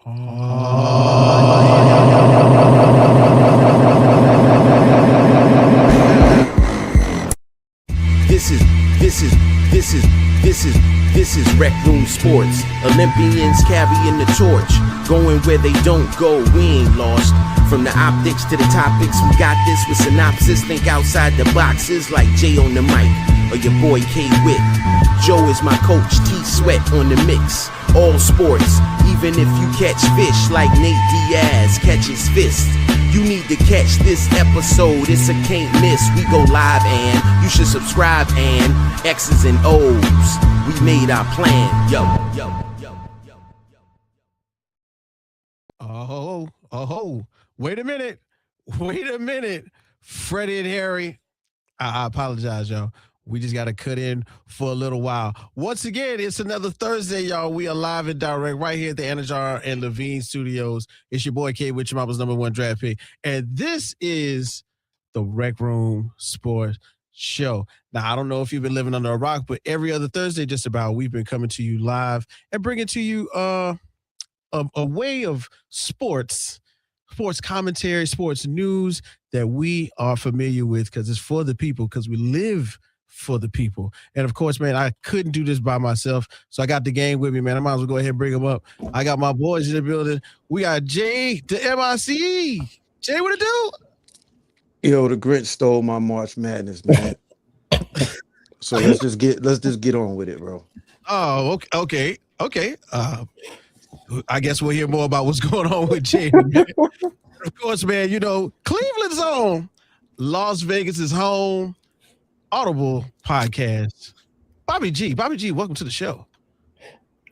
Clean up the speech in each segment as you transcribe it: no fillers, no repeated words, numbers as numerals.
This is Rec Room Sports. Olympians carrying the torch, going where they don't go. We ain't lost. From the optics to the topics, we got this with synopsis. Think outside the boxes like Jay on the mic or your boy K Witt. Joe is my coach, T Sweat on the mix. All sports, even if you catch fish like Nate Diaz catches fists. You need to catch this episode, it's a can't miss. We go live and you should subscribe and X's and O's. We made our plan, yo. Oh, wait a minute. Freddie and Harry, I apologize, y'all. We just got to cut in for a little while. Once again, it's another Thursday, y'all. We are live and direct right here at the Anajar and Levine Studios. It's your boy, K, with your mama's #1 draft pick. And this is the Rec Room Sports Show. Now, I don't know if you've been living under a rock, but every other Thursday, just about, we've been coming to you live and bringing to you a way of sports commentary, sports news that we are familiar with because it's for the people, because we live for the people. And of course, man, I couldn't do this by myself. So I got the gang with me, man. I might as well go ahead and bring them up. I got my boys in the building. We got Jay, the MIC. Jay, what it do? Yo, the Grinch stole my March Madness, man. So let's just get on with it, bro. Oh, okay. I guess we'll hear more about what's going on with Jay. Of course, man, you know, Cleveland's home. Las Vegas is home. Audible podcast. Bobby G, welcome to the show.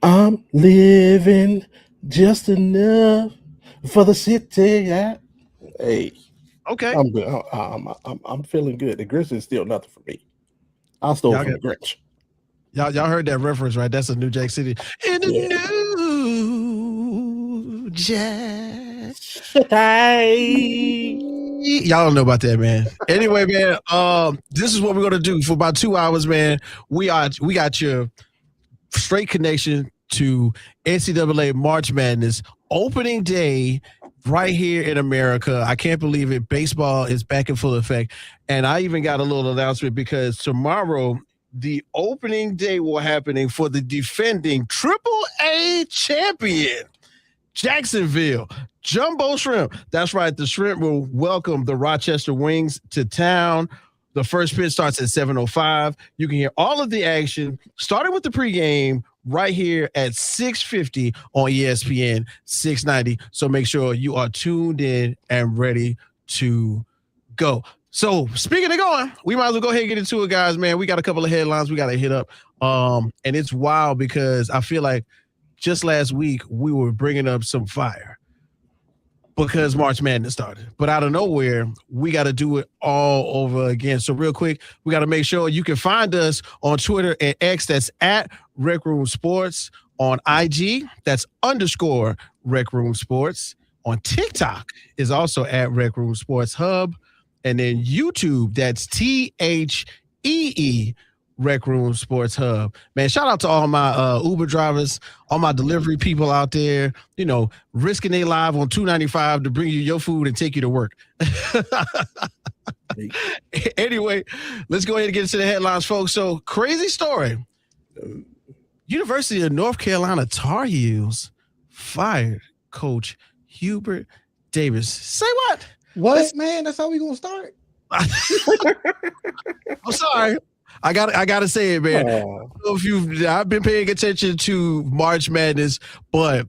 I'm living just enough for the city. Yeah. Hey, okay. I'm good. I'm feeling good. The Grinch is still nothing for me. I stole from the Grinch. Y'all heard that reference, right? That's a New Jack City. In the New Jack City. Y'all don't know about that, man. Anyway, man, this is what we're gonna do for about 2 hours, man. We got your straight connection to NCAA March Madness opening day right here in America. I can't believe it. Baseball is back in full effect, and I even got a little announcement because tomorrow the opening day will happening for the defending AAA champion, Jacksonville Jumbo Shrimp. That's right. The Shrimp will welcome the Rochester Wings to town. The first pitch starts at 7:05. You can hear all of the action, starting with the pregame right here at 6:50 on ESPN 690. So make sure you are tuned in and ready to go. So speaking of going, we might as well go ahead and get into it, guys, man. We got a couple of headlines we got to hit up. And it's wild because I feel like just last week we were bringing up some fire because March Madness started. But out of nowhere, we got to do it all over again. So real quick, we got to make sure you can find us on Twitter and X. That's at Rec Room Sports. On IG, that's _ Rec Room Sports. On TikTok is also at Rec Room Sports Hub. And then YouTube, that's THEE Rec Room Sports Hub. Man, shout out to all my Uber drivers, all my delivery people out there, you know, risking their life on $2.95 to bring you your food and take you to work. Anyway, let's go ahead and get into the headlines, folks. So, crazy story. University of North Carolina Tar Heels fired Coach Hubert Davis. Say what? What, man? That's how we gonna start. I'm sorry. I gotta say it, man. I don't know if I've been paying attention to March Madness, but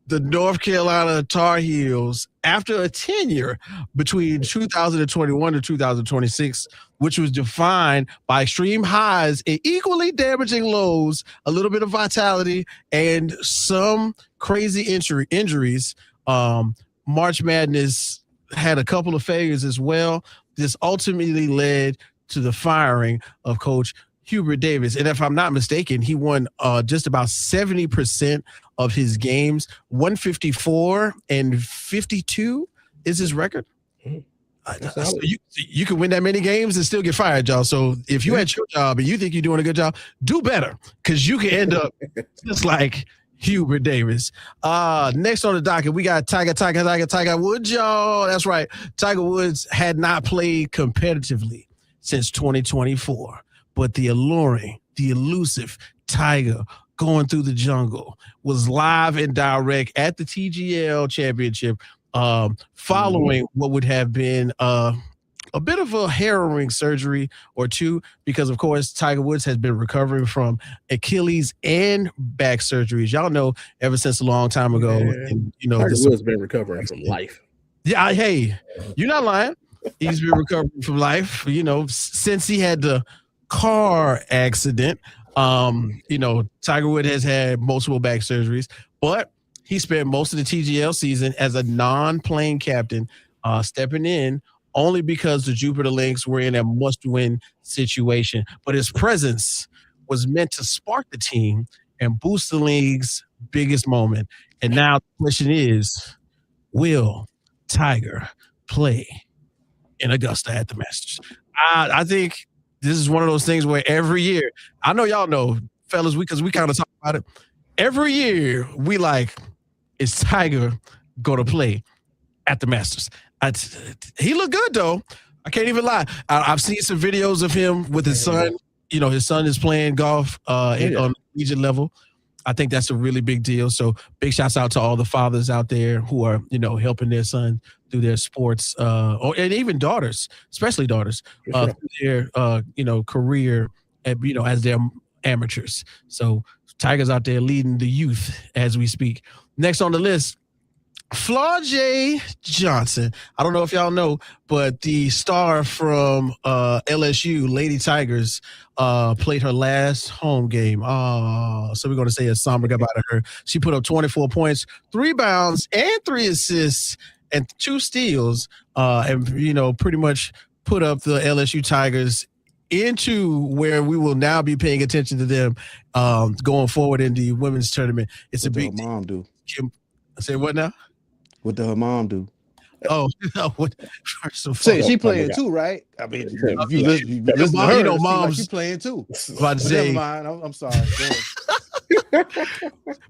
the North Carolina Tar Heels, after a tenure between 2021 and 2026, which was defined by extreme highs and equally damaging lows, a little bit of vitality, and some crazy injuries, March Madness had a couple of failures as well. This ultimately led to the firing of Coach Hubert Davis. And if I'm not mistaken, he won just about 70% of his games. 154-52 is his record. So you can win that many games and still get fired, y'all. So if you had your job and you think you're doing a good job, do better, because you can end up just like Hubert Davis. Next on the docket, we got Tiger Woods, y'all. That's right. Tiger Woods had not played competitively since 2024, but the alluring, the elusive Tiger going through the jungle was live and direct at the TGL Championship, following what would have been a bit of a harrowing surgery or two, because of course Tiger Woods has been recovering from Achilles and back surgeries. Y'all know ever since a long time ago. And, Tiger Woods been recovering from life. Yeah, hey, you're not lying. He's been recovering from life, since he had the car accident. Tiger Woods has had multiple back surgeries, but he spent most of the TGL season as a non-playing captain, stepping in only because the Jupiter Lynx were in a must-win situation. But his presence was meant to spark the team and boost the league's biggest moment. And now the question is, will Tiger play in Augusta at the Masters? I think this is one of those things where every year, I know y'all know, fellas, because we kind of talk about it. Every year, we like, is Tiger going to play at the Masters? He looked good, though. I can't even lie. I've seen some videos of him with his son. His son is playing golf on the collegiate level. I think that's a really big deal. So big shouts out to all the fathers out there who are, helping their son through their sports, and even daughters, especially daughters, through their, career, as their amateurs. So Tiger's out there leading the youth as we speak. Next on the list, Flau'jae Johnson. I don't know if y'all know, but the star from LSU, Lady Tigers, played her last home game. So we're going to say a somber goodbye to her. She put up 24 points, 3 rebounds, and 3 assists, and 2 steals, and pretty much put up the LSU Tigers into where we will now be paying attention to them going forward in the women's tournament. It's what a big mom do. I say what now? What did her mom do? Oh, Say she playing too, right? I mean, if you listen to her, mom's like you playing too. About to say, never mind. I'm sorry.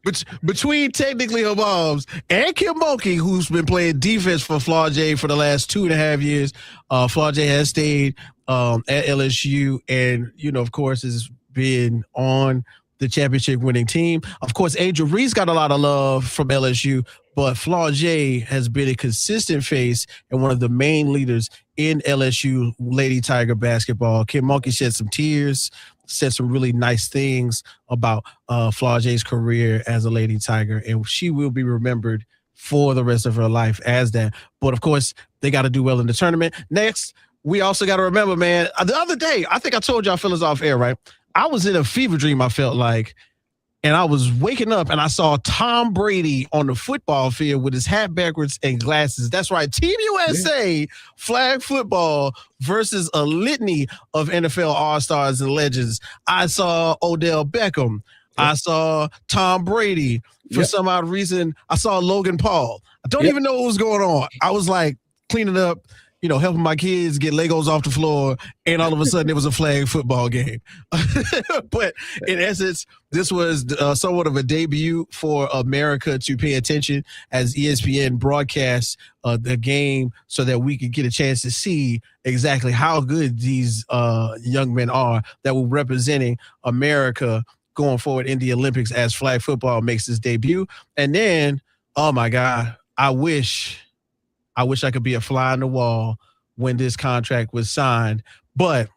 But between technically her moms and Kim Mulkey, who's been playing defense for Flau'jae for the last 2.5 years, Flau'jae has stayed at LSU, and of course, has been on the championship winning team. Of course, Angel Reese got a lot of love from LSU, but Flau'jae has been a consistent face and one of the main leaders in LSU Lady Tiger basketball. Kim Mulkey shed some tears, said some really nice things about Flau'jae's career as a Lady Tiger, and she will be remembered for the rest of her life as that. But of course, they got to do well in the tournament. Next, we also got to remember, man, the other day, I think I told y'all fellas off air, right? I was in a fever dream, I felt like, and I was waking up and I saw Tom Brady on the football field with his hat backwards and glasses. That's right. Team USA flag football versus a litany of NFL All-Stars and legends. I saw Odell Beckham. I saw Tom Brady. For some odd reason, I saw Logan Paul. I don't even know what was going on. I was like cleaning up, helping my kids get Legos off the floor, and all of a sudden it was a flag football game. But in essence, this was somewhat of a debut for America to pay attention as ESPN broadcasts the game so that we could get a chance to see exactly how good these young men are that were representing America going forward in the Olympics as flag football makes its debut. And then, oh my God, I wish I could be a fly on the wall when this contract was signed. But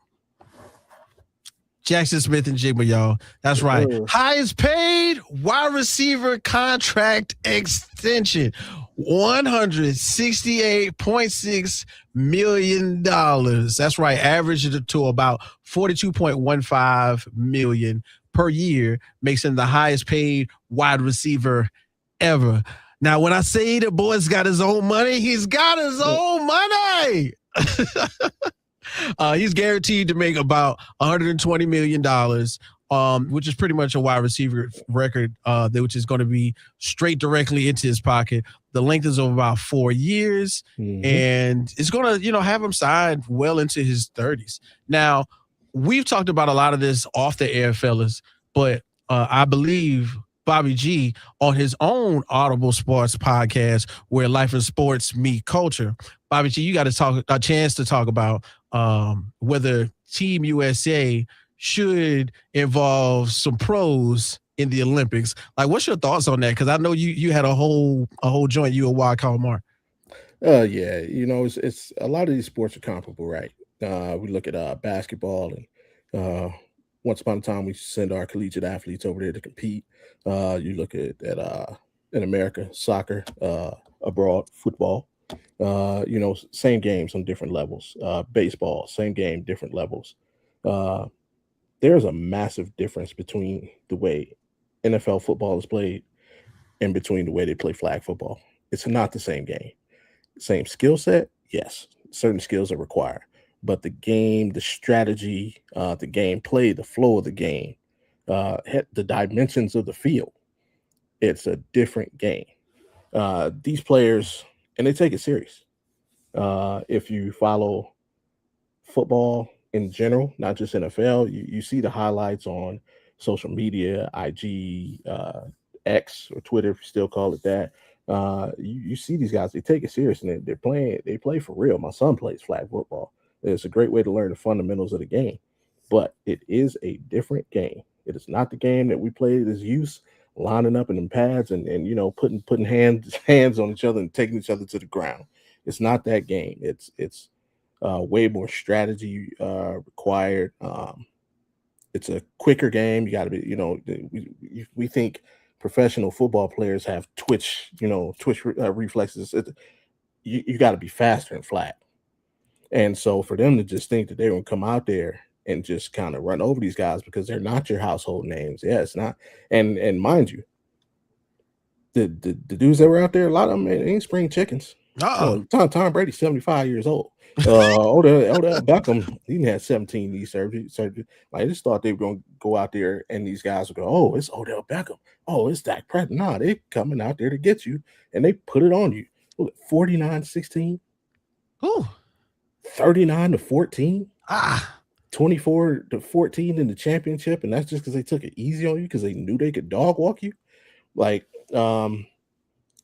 Jackson Smith and Jigma, y'all. That's right. Highest paid wide receiver contract extension. $168.6 million. That's right. Averaged to about $42.15 million per year, makes him the highest paid wide receiver ever. Now, when I say the boy's got his own money, he's got his own money. He's guaranteed to make about $120 million, which is pretty much a wide receiver record, which is going to be straight directly into his pocket. The length is of about 4 years, and it's going to, have him signed well into his 30s. Now, we've talked about a lot of this off the air, fellas, but I believe Bobby G on his own Audible Sports podcast, where life and sports meet culture. Bobby G, you got a chance to talk about whether Team USA should involve some pros in the Olympics. Like, what's your thoughts on that? Because I know you had a whole joint, you and Wild Call Mark. Yeah, it's a lot of these sports are comparable, right? We look at basketball, and once upon a time we send our collegiate athletes over there to compete. You look at in America, soccer, abroad, football. Same games on different levels. Baseball, same game, different levels. There's a massive difference between the way NFL football is played and between the way they play flag football. It's not the same game. Same skill set, yes. Certain skills are required. But the game, the strategy, the gameplay, the flow of the game, the dimensions of the field, it's a different game. These players, and they take it serious. If you follow football in general, not just NFL, you see the highlights on social media, IG, X, or Twitter, if you still call it that. You see these guys, they take it serious, and they play for real. My son plays flag football. It's a great way to learn the fundamentals of the game, but it is a different game. It is not the game that we played as youth, lining up in them pads and putting hands on each other and taking each other to the ground. It's not that game. It's way more strategy required. It's a quicker game. You got to be, we think professional football players have twitch reflexes. You got to be faster and flat. And so for them to just think that they're going to come out there and just kind of run over these guys because they're not your household names. Yeah, it's not. And mind you, the dudes that were out there, a lot of them ain't spring chickens. Tom Brady, 75 years old. Odell Beckham, he had 17 knee surgery. I just thought they were going to go out there and these guys would go, oh, it's Odell Beckham. Oh, it's Dak Prescott. Nah, they coming out there to get you, and they put it on you. 49-16. Ooh. 39-14. 24-14 in the championship, and that's just because they took it easy on you because they knew they could dog walk you. Like,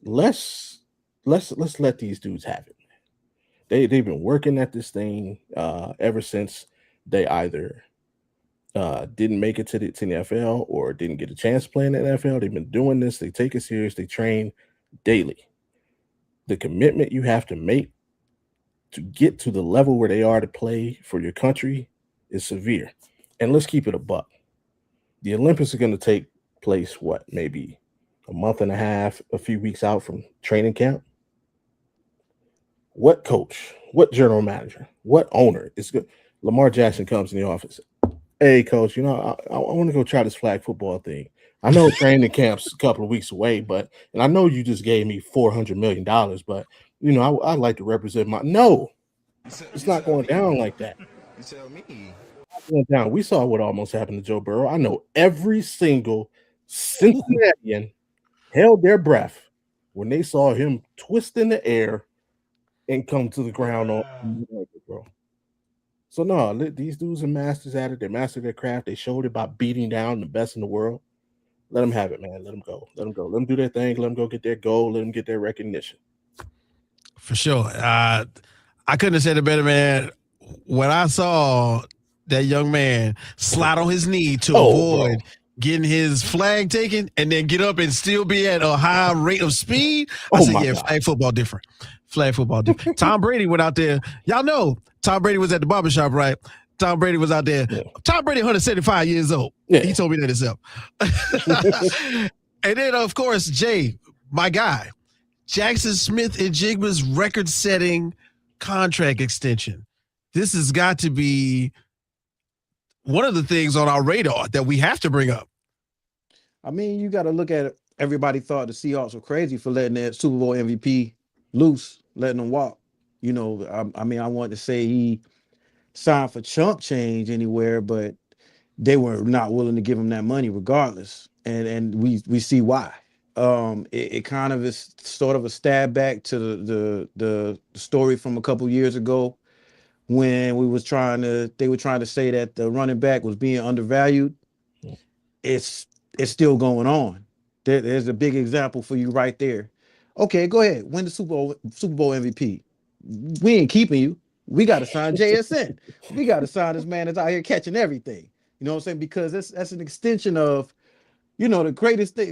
let's let these dudes have it. They've been working at this thing ever since they either didn't make it to the NFL or didn't get a chance to play in the NFL. They've been doing this. They take it serious. They train daily. The commitment you have to make to get to the level where they are to play for your country is severe. And let's keep it a buck. The Olympics are going to take place, maybe a month and a half, a few weeks out from training camp. What coach, what general manager, what owner is good? Lamar Jackson comes in the office. Hey, coach, I want to go try this flag football thing. I know training camp's a couple of weeks away, and I know you just gave me $400 million, but I'd like to represent no, it's not going down like that. You tell me. Going down. We saw what almost happened to Joe Burrow. I know every single Cincinnatian held their breath when they saw him twist in the air and come to the ground on bro. So no, these dudes are masters at it. They mastered their craft. They showed it by beating down the best in the world. Let them have it, man. Let them go. Let them go. Let them do their thing. Let them go get their goal. Let them get their recognition. For sure. I couldn't have said it better, man. When I saw that young man slide on his knee to avoid getting his flag taken and then get up and still be at a high rate of speed, I said, yeah, God. Flag football different. Tom Brady went out there. Y'all know Tom Brady was at the barbershop, right? Tom Brady was out there. Yeah. Tom Brady, 175 years old. Yeah. He told me that himself. And then, of course, Jay, my guy, Jackson Smith and Jigba's record-setting contract extension. This has got to be one of the things on our radar that we have to bring up. I mean, you got to look at it. Everybody thought the Seahawks were crazy for letting that Super Bowl MVP loose, letting them walk. I want to say he signed for chump change anywhere, but they were not willing to give him that money regardless. And we see why. It kind of is sort of a stab back to the story from a couple years ago when they were trying to say that the running back was being undervalued. It's still going on. There's a big example for you right there. Okay, go ahead. Win the Super Bowl MVP. We ain't keeping you. We got to sign JSN. We got to sign this man that's out here catching everything. You know what I'm saying? Because that's an extension of, the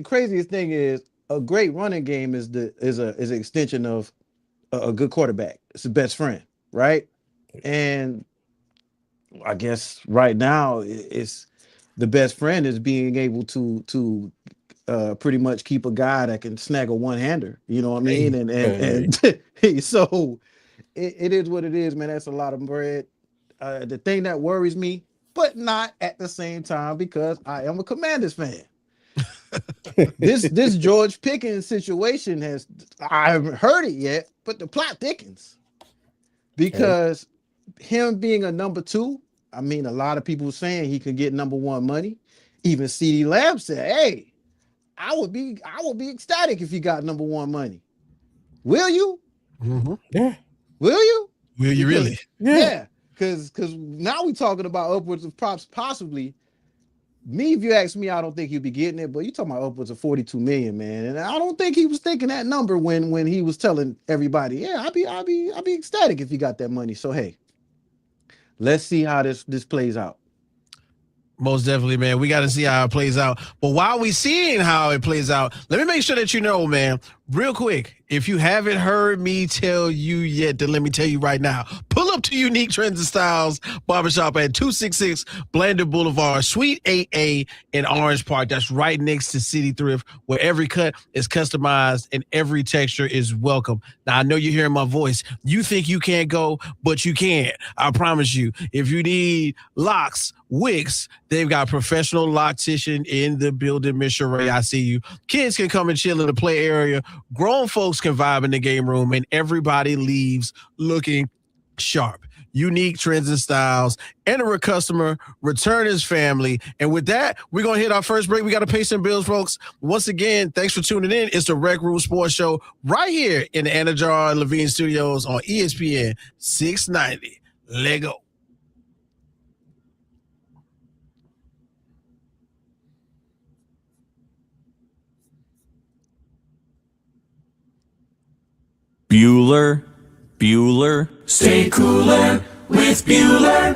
craziest thing is a great running game is an extension of a good quarterback. It's the best friend, right? And I guess right now it's the best friend is being able to pretty much keep a guy that can snag a one-hander. You know what I mean? And so it is what it is, man. That's a lot of bread. The thing that worries me, but not at the same time, because I am a Commanders fan. This George Pickens situation I haven't heard it yet, but the plot thickens because him being a number 2, I mean, a lot of people saying he could get number 1 money. Even CeeDee Lamb said, "Hey, I would be ecstatic if he got number 1 money." Will you? Mm-hmm. Yeah. Will you? Will you really? Yeah. Because now we're talking about upwards of possibly. Me, if you ask me, I don't think he'd be getting it, but you talking about upwards of 42 million, man. And I don't think he was thinking that number when he was telling everybody, yeah, I'd be ecstatic if he got that money. So hey, let's see how this plays out. Most definitely, man. We got to see how it plays out. But while we seeing how it plays out, let me make sure that you know, man, real quick, if you haven't heard me tell you yet, then let me tell you right now. Pull up to Unique Trends and Styles Barbershop at 266 Blandon Boulevard, Suite 8A in Orange Park. That's right next to City Thrift, where every cut is customized and every texture is welcome. Now, I know you're hearing my voice. You think you can't go, but you can. I promise you. If you need locks, wigs, they've got professional loctician in the building. Miss Sheree, I see you. Kids can come and chill in the play area. Grown folks can vibe in the game room, and everybody leaves looking sharp. Unique Trends and Styles. Enter a customer, return his family. And with that, we're going to hit our first break. We got to pay some bills, folks. Once again, thanks for tuning in. It's the Rec Room Sports Show right here in the Anajar and Levine Studios on ESPN 690. Lego. Bueller, stay cooler with Bueller.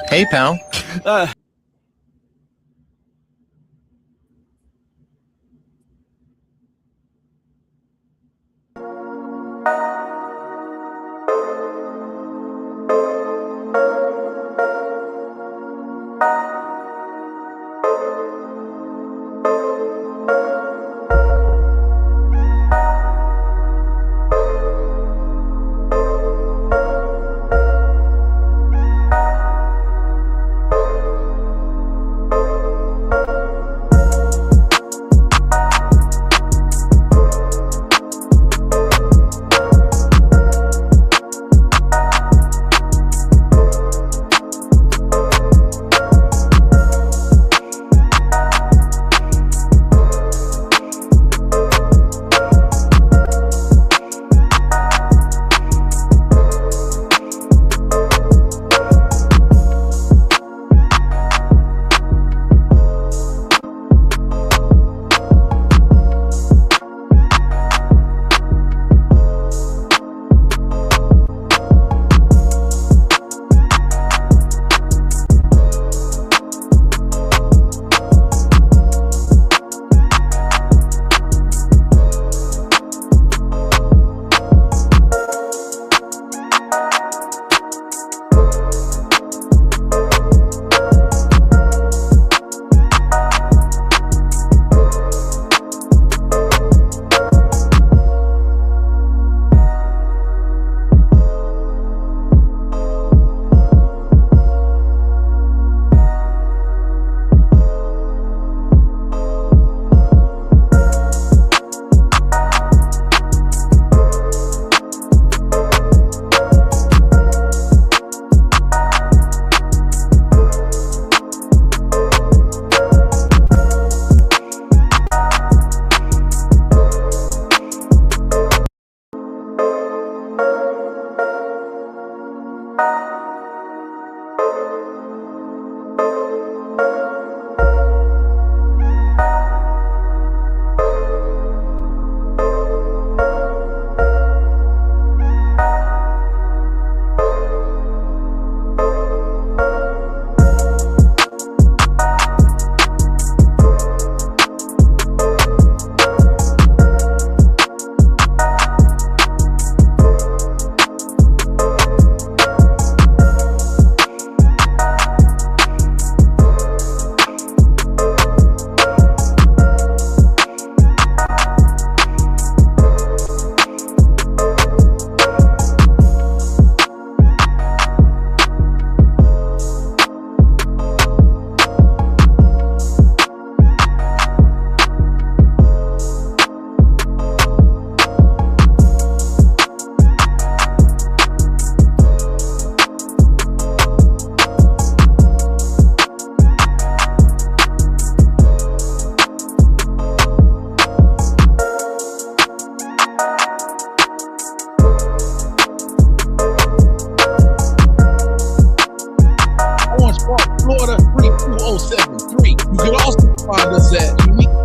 Hey, pal.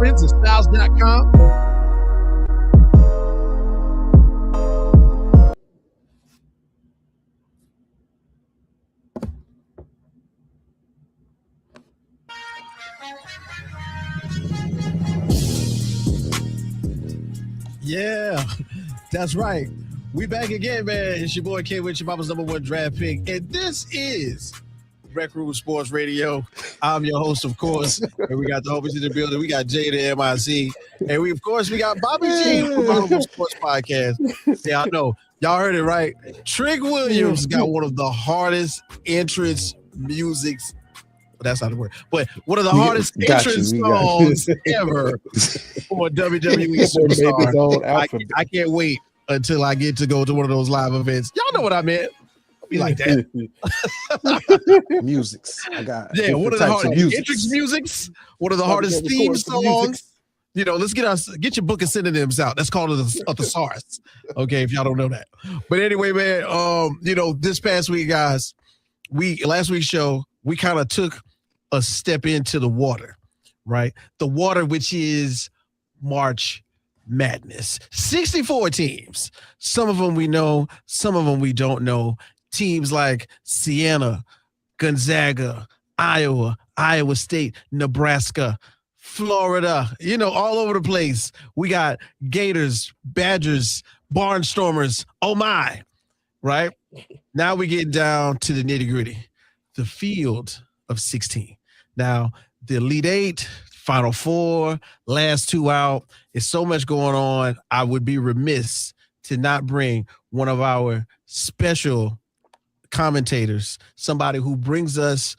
friends at styles.com. Yeah, that's right. We back again, man. It's your boy K with your mama's #1 draft pick. And this is RecRoomSports Radio. I'm your host, of course. And we got the homies in the building. We got Jay the MIC. And we got Bobby G from Hardwood Sports Podcast. Yeah, I know. Y'all heard it right. Trig Williams got one of the hardest entrance musics. That's not the word. But one of the hardest entrance songs ever for a WWE superstar. I can't wait until I get to go to one of those live events. Y'all know what I meant. I'll be like that. Musics. I got one of the hardest entrance musics. One of the hardest theme songs. You know, let's get your book of synonyms out. That's called a thesaurus. Okay, if y'all don't know that. But anyway, man, this past week, guys, last week's show, we kind of took a step into the water, right? The water, which is March Madness. 64 teams. Some of them we know, some of them we don't know. Teams like Siena, Gonzaga, Iowa, Iowa State, Nebraska, Florida, all over the place. We got Gators, Badgers, Barnstormers. Oh my, right? Now we get down to the nitty-gritty. The field of 16. Now, the Elite Eight, Final Four, last two out. There's so much going on. I would be remiss to not bring one of our special commentators, somebody who brings us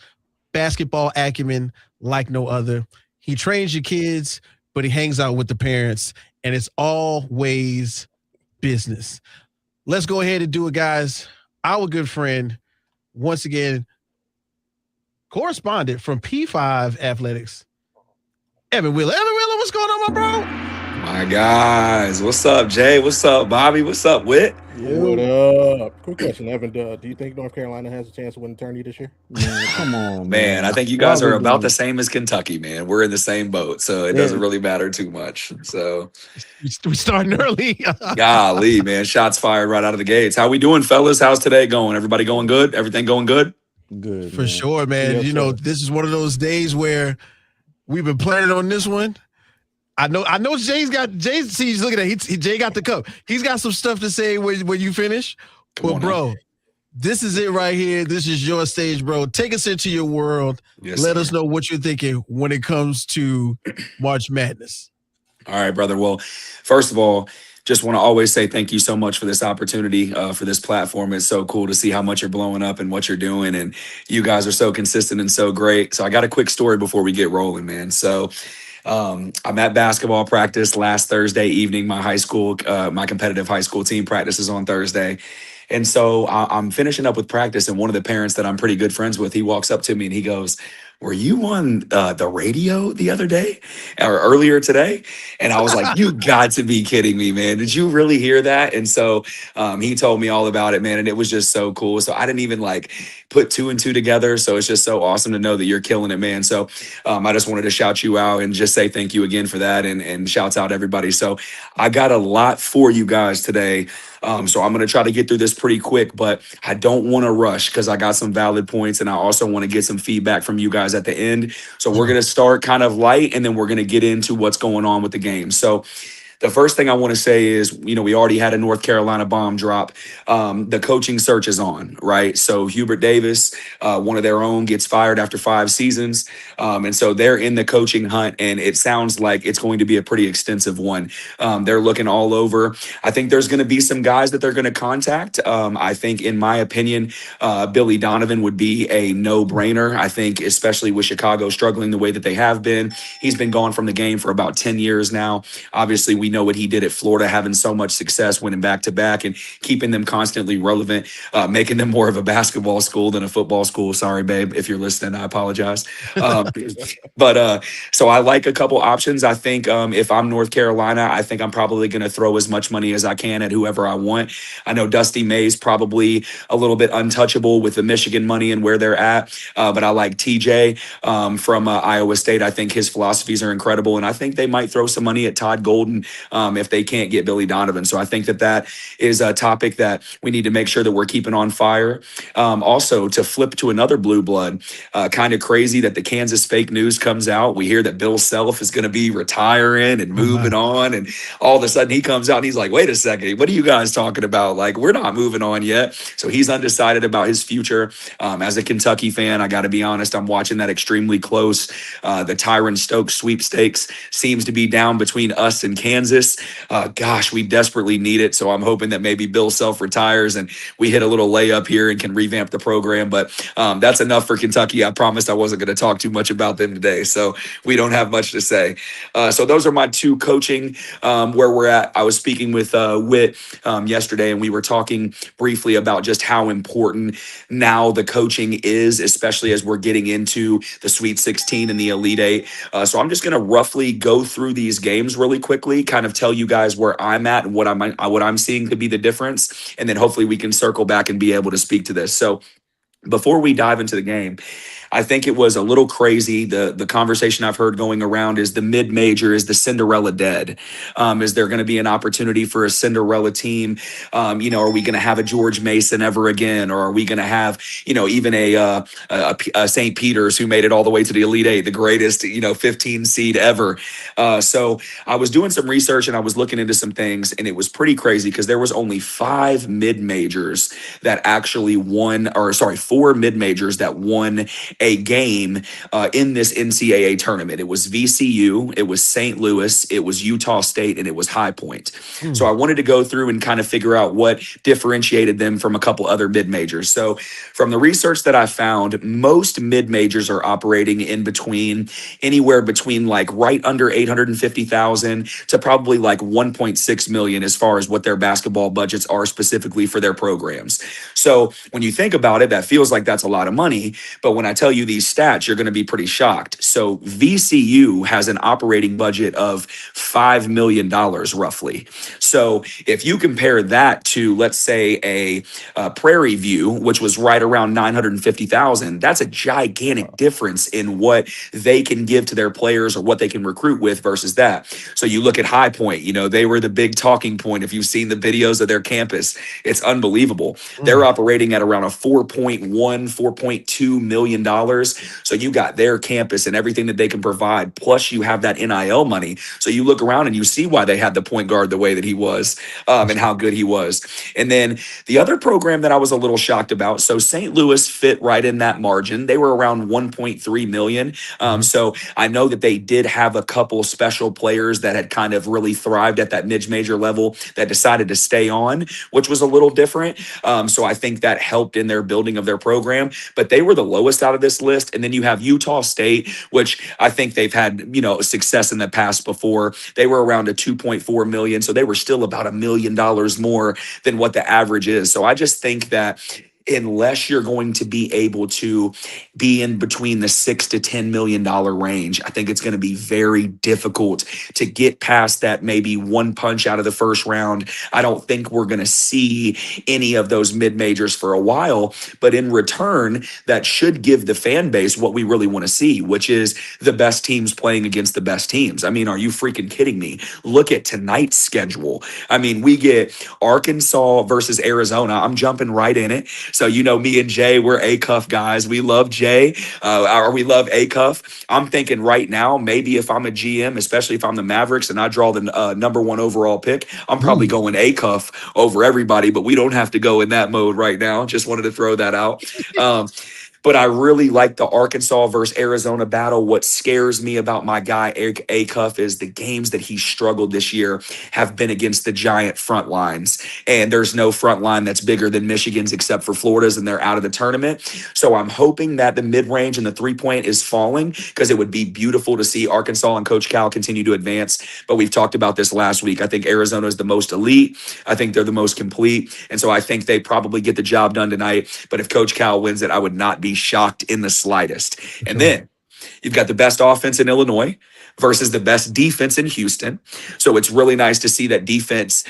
basketball acumen like no other. He trains your kids, but he hangs out with the parents, and it's always business. Let's go ahead and do it, guys. Our good friend, once again, correspondent from P5 Athletics, Evan Wheeler. Evan Wheeler, what's going on, my bro? My guys, what's up, Jay? What's up, Bobby? What's up, Whit? Yeah. What up? Quick question, Evan. Do you think North Carolina has a chance to win the tourney this year? Man, come on, man. I think you guys are about the same as Kentucky, man. We're in the same boat, so it doesn't really matter too much. So we starting early. Golly, man. Shots fired right out of the gates. How we doing, fellas? How's today going? Everybody going good? Everything going good? Good. For sure, man. Yes, this is one of those days where we've been planning on this one. I know Jay's he's looking at Jay got the cup. He's got some stuff to say when you finish. But bro, this is it right here. This is your stage, bro. Take us into your world. Yes, Let us know what you're thinking when it comes to March Madness. All right, brother. Well, first of all, just want to always say thank you so much for this opportunity, for this platform. It's so cool to see how much you're blowing up and what you're doing. And you guys are so consistent and so great. So I got a quick story before we get rolling, man. So I'm at basketball practice last Thursday evening. My competitive high school team practices on Thursday. And so I'm finishing up with practice. And one of the parents that I'm pretty good friends with, he walks up to me and he goes, "Were you on the radio the other day or earlier today?" And I was like, "You got to be kidding me, man. Did you really hear that?" And so he told me all about it, man. And it was just so cool. So I didn't even put two and two together. So it's just so awesome to know that you're killing it, man. So I just wanted to shout you out and just say thank you again for that, and shouts out everybody. So I got a lot for you guys today. So I'm going to try to get through this pretty quick, but I don't want to rush because I got some valid points and I also want to get some feedback from you guys at the end. So we're going to start kind of light and then we're going to get into what's going on with the game. So the first thing I want to say is, we already had a North Carolina bomb drop. The coaching search is on, right? So Hubert Davis, one of their own, gets fired after 5 seasons. And so they're in the coaching hunt, and it sounds like it's going to be a pretty extensive one. They're looking all over. I think there's going to be some guys that they're going to contact. I think, in my opinion, Billy Donovan would be a no-brainer. I think, especially with Chicago struggling the way that they have been. He's been gone from the game for about 10 years now. Obviously, we know what he did at Florida, having so much success, winning back-to-back and keeping them constantly relevant, making them more of a basketball school than a football school. Sorry, babe, if you're listening, I apologize. So I like a couple options. I think if I'm North Carolina, I think I'm probably going to throw as much money as I can at whoever I want. I know Dusty May's probably a little bit untouchable with the Michigan money and where they're at, but I like TJ from Iowa State. I think his philosophies are incredible, and I think they might throw some money at Todd Golden if they can't get Billy Donovan. So I think that is a topic that we need to make sure that we're keeping on fire. Also, to flip to another blue blood, kind of crazy that the Kansas fake news comes out. We hear that Bill Self is going to be retiring and moving on, and all of a sudden he comes out and he's like, wait a second, what are you guys talking about? Like, we're not moving on yet. So he's undecided about his future. As a Kentucky fan, I got to be honest, I'm watching that extremely close. The Tyron Stokes sweepstakes seems to be down between us and Kansas. Gosh, we desperately need it. So I'm hoping that maybe Bill Self retires and we hit a little layup here and can revamp the program. But that's enough for Kentucky. I promised I wasn't going to talk too much about them today. So we don't have much to say. So those are my two coaching where we're at. I was speaking with Whit yesterday, and we were talking briefly about just how important now the coaching is, especially as we're getting into the Sweet 16 and the Elite Eight. So I'm just going to roughly go through these games really quickly, kind of tell you guys where I'm at and what I'm seeing could be the difference, and then hopefully we can circle back and be able to speak to this. So before we dive into the game, I think it was a little crazy. The conversation I've heard going around is the mid-major, is the Cinderella dead? Is there going to be an opportunity for a Cinderella team? Are we going to have a George Mason ever again? Or are we going to have, even a St. Peter's who made it all the way to the Elite Eight, the greatest, 15 seed ever? So I was doing some research and I was looking into some things, and it was pretty crazy because there was only 5 mid-majors that actually won, 4 mid-majors that won a game in this NCAA tournament. It was VCU, it was St. Louis, it was Utah State, and it was High Point. So I wanted to go through and kind of figure out what differentiated them from a couple other mid-majors. So from the research that I found, most mid-majors are operating in between, anywhere between like right under 850,000 to probably like 1.6 million as far as what their basketball budgets are specifically for their programs. So when you think about it, that feels like that's a lot of money. But when I tell you these stats, you're going to be pretty shocked. So VCU has an operating budget of $5 million roughly. So if you compare that to, let's say, a Prairie View, which was right around 950,000, that's a gigantic difference in what they can give to their players or what they can recruit with versus that. So you look at High Point, they were the big talking point. If you've seen the videos of their campus, it's unbelievable. They're operating at around a $4.2 million. So you got their campus and everything that they can provide. Plus you have that NIL money. So you look around and you see why they had the point guard the way that he was and how good he was. And then the other program that I was a little shocked about, so St. Louis fit right in that margin. They were around 1.3 million. So I know that they did have a couple special players that had kind of really thrived at that mid-major level that decided to stay on, which was a little different. So I think that helped in their building of their program, but they were the lowest out of this list. And then you have Utah State, which I think they've had, success in the past before. They were around a 2.4 million. So they were still about $1 million more than what the average is. So I just think that unless you're going to be able to be in between the $6 to $10 million range, I think it's going to be very difficult to get past that maybe one punch out of the first round. I don't think we're going to see any of those mid-majors for a while, but in return, that should give the fan base what we really want to see, which is the best teams playing against the best teams. I mean, are you freaking kidding me? Look at tonight's schedule. I mean, we get Arkansas versus Arizona. I'm jumping right in it. So, me and Jay, we're A-Cuff guys. We love Jay, or we love A-Cuff. I'm thinking right now, maybe if I'm a GM, especially if I'm the Mavericks and I draw the number 1 overall pick, I'm probably going A-Cuff over everybody, but we don't have to go in that mode right now. Just wanted to throw that out. but I really like the Arkansas versus Arizona battle. What scares me about my guy, Eric Acuff, is the games that he struggled this year have been against the giant front lines. And there's no front line that's bigger than Michigan's except for Florida's, and they're out of the tournament. So I'm hoping that the mid-range and the three-point is falling, because it would be beautiful to see Arkansas and Coach Cal continue to advance. But we've talked about this last week. I think Arizona is the most elite. I think they're the most complete. And so I think they probably get the job done tonight. But if Coach Cal wins it, I would not be shocked in the slightest. And then you've got the best offense in Illinois versus the best defense in Houston. So it's really nice to see that defense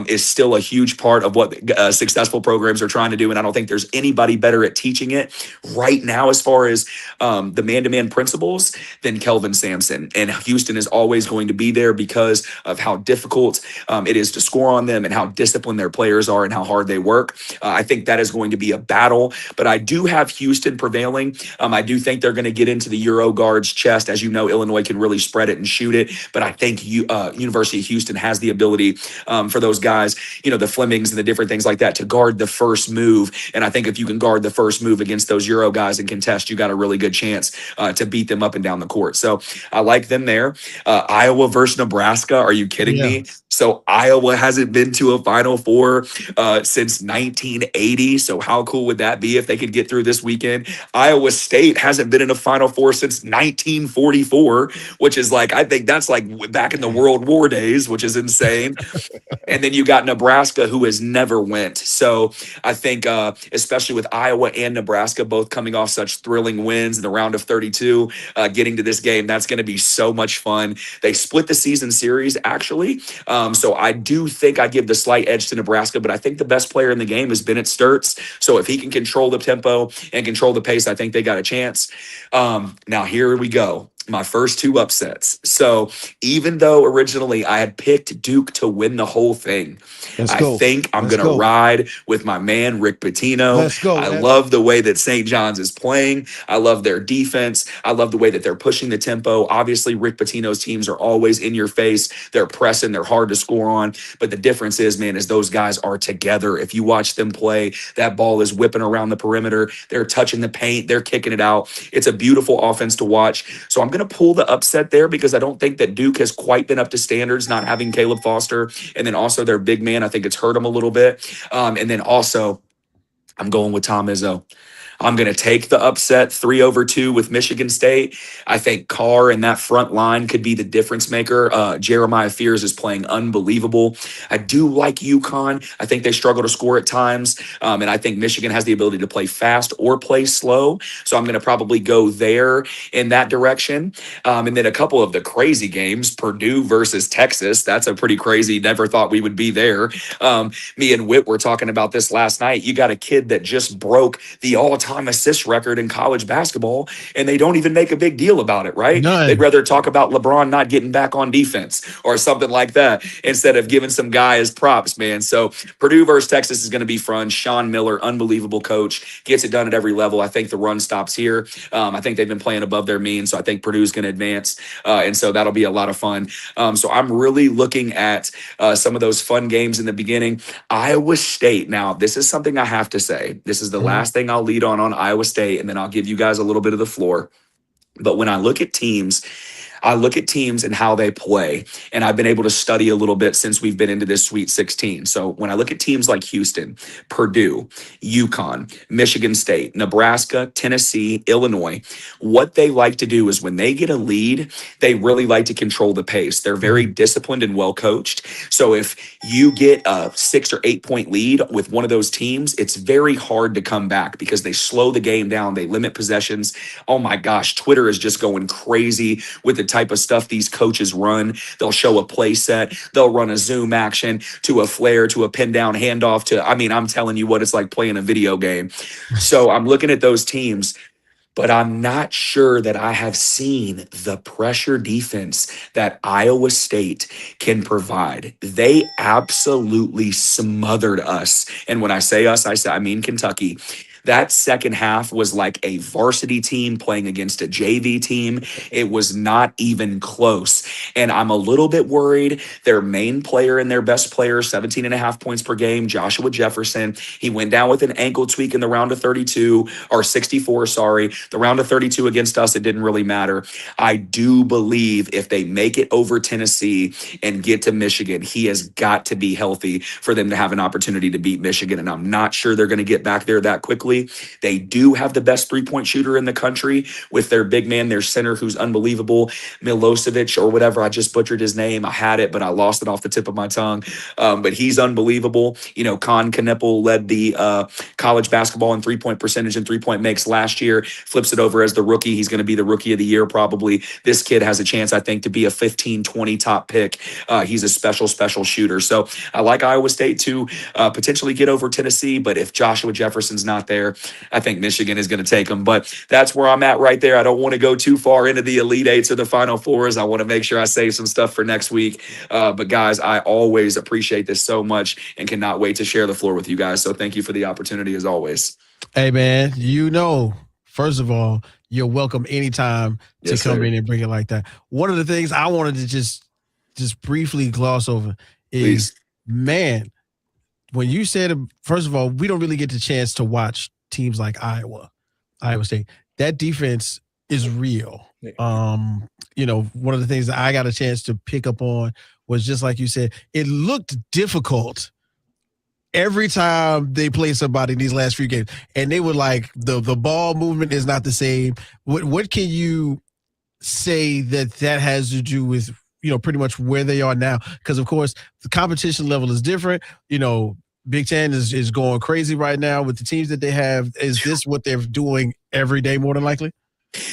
is still a huge part of what successful programs are trying to do. And I don't think there's anybody better at teaching it right now as far as the man-to-man principles than Kelvin Sampson. And Houston is always going to be there because of how difficult it is to score on them and how disciplined their players are and how hard they work. I think that is going to be a battle, but I do have Houston prevailing. I do think they're going to get into the Euro guard's chest. As you know, Illinois can really spread it and shoot it, but I think University of Houston has the ability for those guys, the Flemings and the different things like that, to guard the first move. And I think if you can guard the first move against those Euro guys and contest, you got a really good chance to beat them up and down the court. So I like them there. Iowa versus Nebraska. Are you kidding me? So Iowa hasn't been to a Final Four since 1980. So how cool would that be if they could get through this weekend? Iowa State hasn't been in a Final Four since 1944, which is like, I think that's like back in the World War days, which is insane. And then you got Nebraska, who has never went. So I think, especially with Iowa and Nebraska both coming off such thrilling wins in the round of 32, getting to this game, that's going to be so much fun. They split the season series, actually. So I do think I give the slight edge to Nebraska, but I think the best player in the game is Bennett Sturts. So if he can control the tempo and control the pace, I think they got a chance. Now, here we go. My first two upsets. So even though originally I had picked Duke to win the whole thing, I think I'm going to ride with my man, Rick Pitino. Let's go. I love the way that St. John's is playing. I love their defense. I love the way that they're pushing the tempo. Obviously, Rick Pitino's teams are always in your face. They're pressing. They're hard to score on. But the difference is, man, is those guys are together. If you watch them play, that ball is whipping around the perimeter. They're touching the paint. They're kicking it out. It's a beautiful offense to watch. So I'm going to pull the upset there because I don't think that Duke has quite been up to standards, not having Caleb Foster. And then also their big man, I think it's hurt them a little bit. And then also I'm going with Tom Izzo. I'm going to take the upset 3-2 with Michigan State. I think Carr and that front line could be the difference maker. Jeremiah Fears is playing unbelievable. I do like UConn. I think they struggle to score at times. And I think Michigan has the ability to play fast or play slow. So I'm going to probably go there in that direction. And then a couple of the crazy games, Purdue versus Texas. That's a pretty crazy, never thought we would be there. Me and Whit were talking about this last night. You got a kid that just broke the all-time assist record in college basketball, and they don't even make a big deal about it, right? None. They'd rather talk about LeBron not getting back on defense or something like that instead of giving some guy his props, man. So Purdue versus Texas is going to be fun. Sean Miller, unbelievable coach, gets it done at every level. I think the run stops here. I think they've been playing above their means, so I think Purdue's going to advance, and so that'll be a lot of fun. So I'm really looking at some of those fun games in the beginning. Iowa State. Now, this is something I have to say. This is the last thing I'll lead on Iowa State, and then I'll give you guys a little bit of the floor. But when I look at teams, and how they play, and I've been able to study a little bit since we've been into this Sweet 16. So when I look at teams like Houston, Purdue, UConn, Michigan State, Nebraska, Tennessee, Illinois, what they like to do is when they get a lead, they really like to control the pace. They're very disciplined and well coached. So if you get a 6 or 8 point lead with one of those teams, it's very hard to come back because they slow the game down. They limit possessions. Oh my gosh, Twitter is just going crazy with the type of stuff these coaches run. They'll show a play set. They'll run a zoom action to a flare, to a pin down handoff to, I'm telling you what it's like playing a video game. So I'm looking at those teams, but I'm not sure that I have seen the pressure defense that Iowa State can provide. They absolutely smothered us. And when I say us, I mean Kentucky. That second half was like a varsity team playing against a JV team. It was not even close. And I'm a little bit worried. Their main player and their best player, 17 and a half points per game, Joshua Jefferson, he went down with an ankle tweak in the round of 32 or 64, sorry. The round of 32 against us, it didn't really matter. I do believe if they make it over Tennessee and get to Michigan, he has got to be healthy for them to have an opportunity to beat Michigan. And I'm not sure they're going to get back there that quickly. They do have the best three-point shooter in the country with their big man, their center, who's unbelievable, Milosevic or whatever. I just butchered his name. I had it, but I lost it off the tip of my tongue. But he's unbelievable. You know, Con Kneppel led the college basketball in three-point percentage and three-point makes last year, flips it over as the rookie. He's going to be the rookie of the year probably. This kid has a chance, I think, to be a 15, 20 top pick. He's a special shooter. So I like Iowa State to potentially get over Tennessee, but if Joshua Jefferson's not there, I think Michigan is going to take him. But that's where I'm at right there. I don't want to go too far into the Elite Eights or the Final Fours. I want to make sure I save some stuff for next week. But guys, I always appreciate this so much and cannot wait to share the floor with you guys. So thank you for the opportunity as always. Hey, man, first of all, you're welcome anytime to come in and bring it like that. One of the things I wanted to just briefly gloss over is, man, when you said, first of all, we don't really get the chance to watch teams like Iowa State. That defense is real. One of the things that I got a chance to pick up on was just like you said, it looked difficult every time they play somebody in these last few games. And they were like, the ball movement is not the same. What can you say that has to do with, pretty much where they are now? Because, of course, the competition level is different. Big Ten is going crazy right now with the teams that they have. Is this what they're doing every day, more than likely?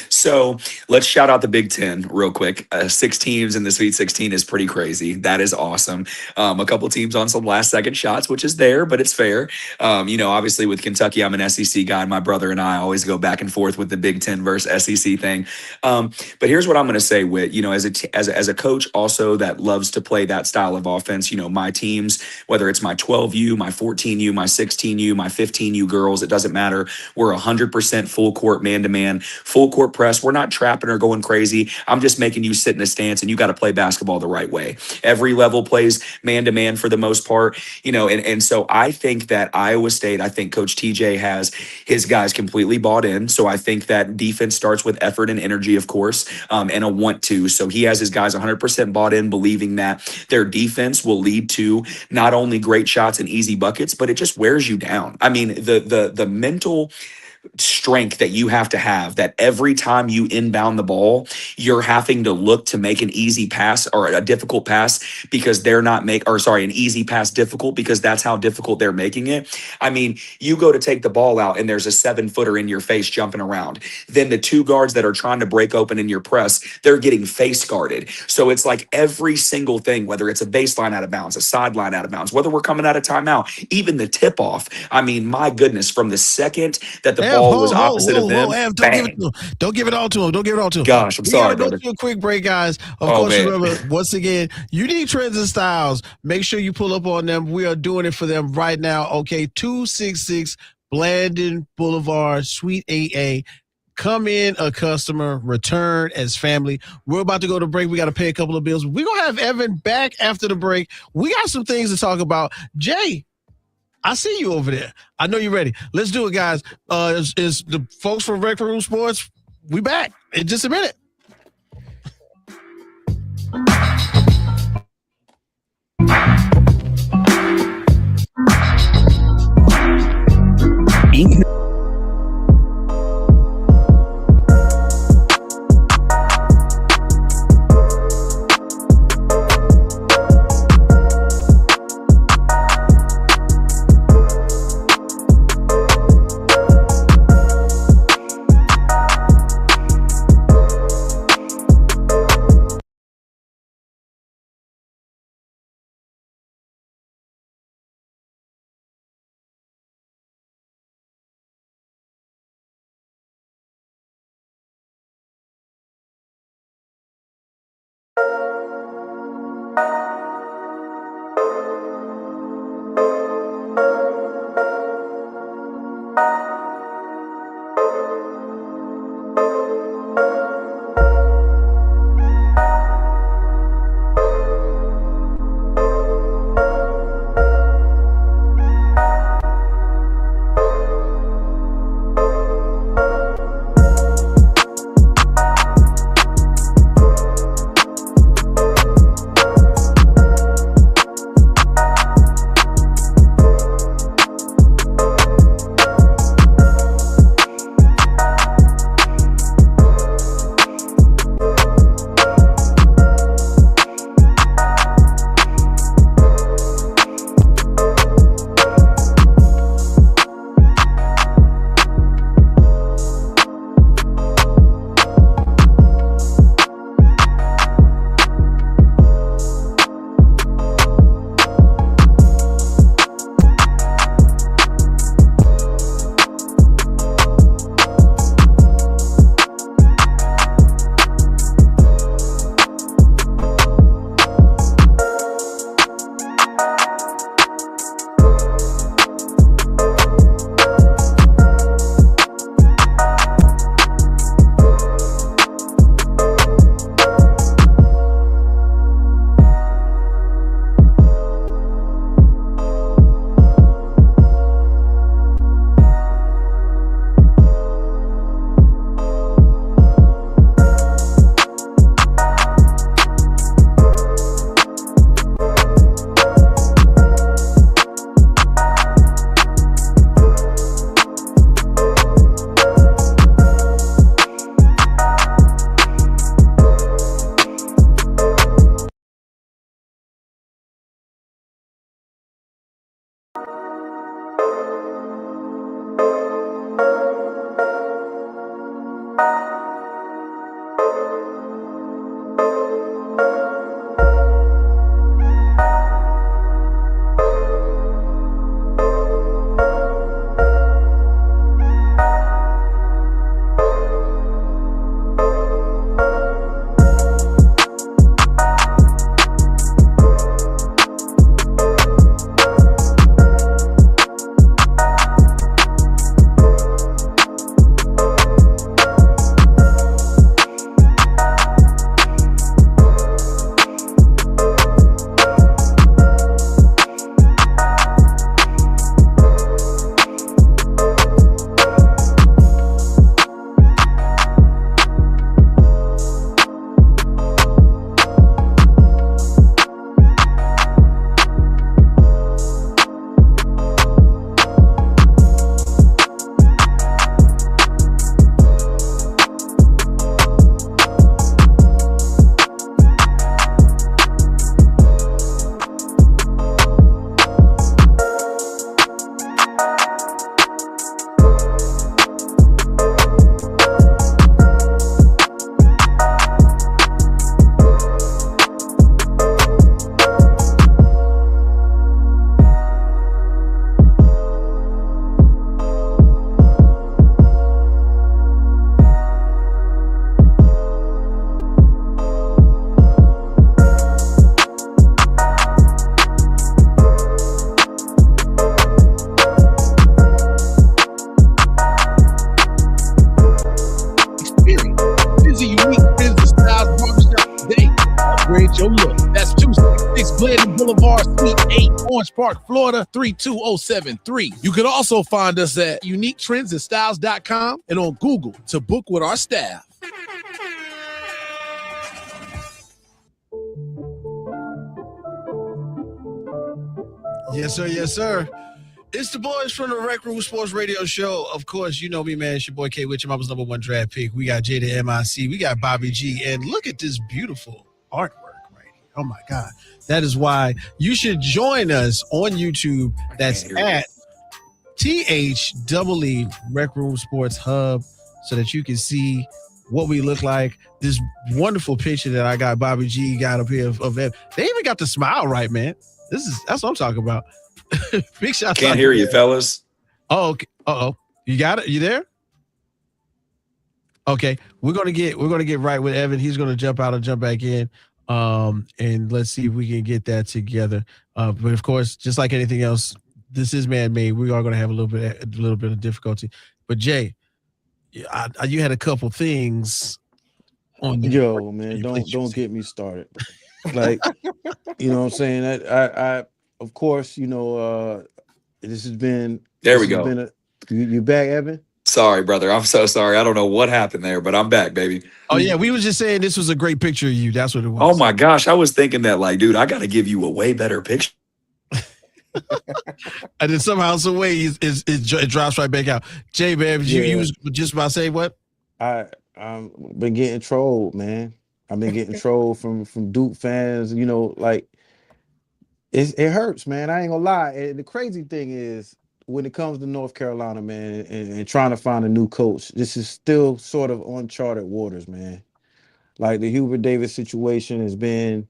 So let's shout out the Big Ten real quick. 6 teams in the Sweet 16 is pretty crazy. That is awesome. A couple teams on some last second shots, which is there, but it's fair. Obviously with Kentucky, I'm an SEC guy. And my brother and I always go back and forth with the Big Ten versus SEC thing. But here's what I'm going to say, Whit. As a coach also that loves to play that style of offense, my teams, whether it's my 12U, my 14U, my 16U, my 15U girls, it doesn't matter. We're 100% full court, man-to-man, full court press. We're not trapping or going crazy. I'm just making you sit in a stance and you got to play basketball the right way. Every level plays man-to-man for the most part, and so I think that Iowa State, I think Coach TJ has his guys completely bought in. So I think that defense starts with effort and energy, of course, and a want to. So he has his guys 100% bought in, believing that their defense will lead to not only great shots and easy buckets, but it just wears you down. I mean, the mental strength that you have to have, that every time you inbound the ball, you're having to look to make an easy pass or a difficult pass because they're not an easy pass difficult because that's how difficult they're making it. I mean, you go to take the ball out and there's a 7-footer in your face jumping around. Then the 2 guards that are trying to break open in your press, they're getting face guarded. So it's like every single thing, whether it's a baseline out of bounds, a sideline out of bounds, whether we're coming out of timeout, even the tip off. I mean, my goodness, from the second that the ball was opposite of them. Don't give it all to him. Gosh, I'm sorry, brother. Go to a quick break, guys. Of course, remember, once again, you need trends and styles. Make sure you pull up on them. We are doing it for them right now. Okay, 266 Blandon Boulevard, Suite 8A. Come in a customer, return as family. We're about to go to break. We got to pay a couple of bills. We're going to have Evan back after the break. We got some things to talk about. Jay, I see you over there. I know you're ready. Let's do it, guys. Is the folks from RecRoomSports, we back in just a minute. 126 Glidden Boulevard, Suite 8, Orange Park, Florida, 32073. You can also find us at uniquetrendsandstyles.com and on Google to book with our staff. Yes, sir. Yes, sir. It's the boys from the Rec Room Sports Radio Show. Of course, you know me, man. It's your boy K. Witcham. I was number one draft pick. We got Jada MIC. We got Bobby G. And look at this beautiful artwork right here. Oh, my God. That is why you should join us on YouTube. That's at THEE Rec Room Sports Hub so that you can see what we look like. This wonderful picture that I got Bobby G got up here of them. They even got the smile right, man. That's what I'm talking about. Big shout. Can't hear you, fellas. Oh, okay. Uh-oh. You got it? You there? Okay. We're gonna get right with Evan. He's gonna jump out and jump back in. And let's see if we can get that together. But of course, just like anything else, this is man-made. We are gonna have a little bit of difficulty. But Jay, you had a couple things on man. Don't get me started. Like, you know what I'm saying? I of course, this has been. There we go. You back, Evan? Sorry, brother. I'm so sorry. I don't know what happened there, but I'm back, baby. Oh, yeah. We was just saying this was a great picture of you. That's what it was. Oh, my gosh. I was thinking that, like, dude, I got to give you a way better picture. And then somehow, some way, it drops right back out. Jay, man, you was just about to say what? I've been getting trolled, man. I've been getting trolled from Duke fans. Like, it hurts, man. I ain't gonna lie. And the crazy thing is, when it comes to North Carolina, man, and trying to find a new coach, this is still sort of uncharted waters, man. Like the Hubert Davis situation has been,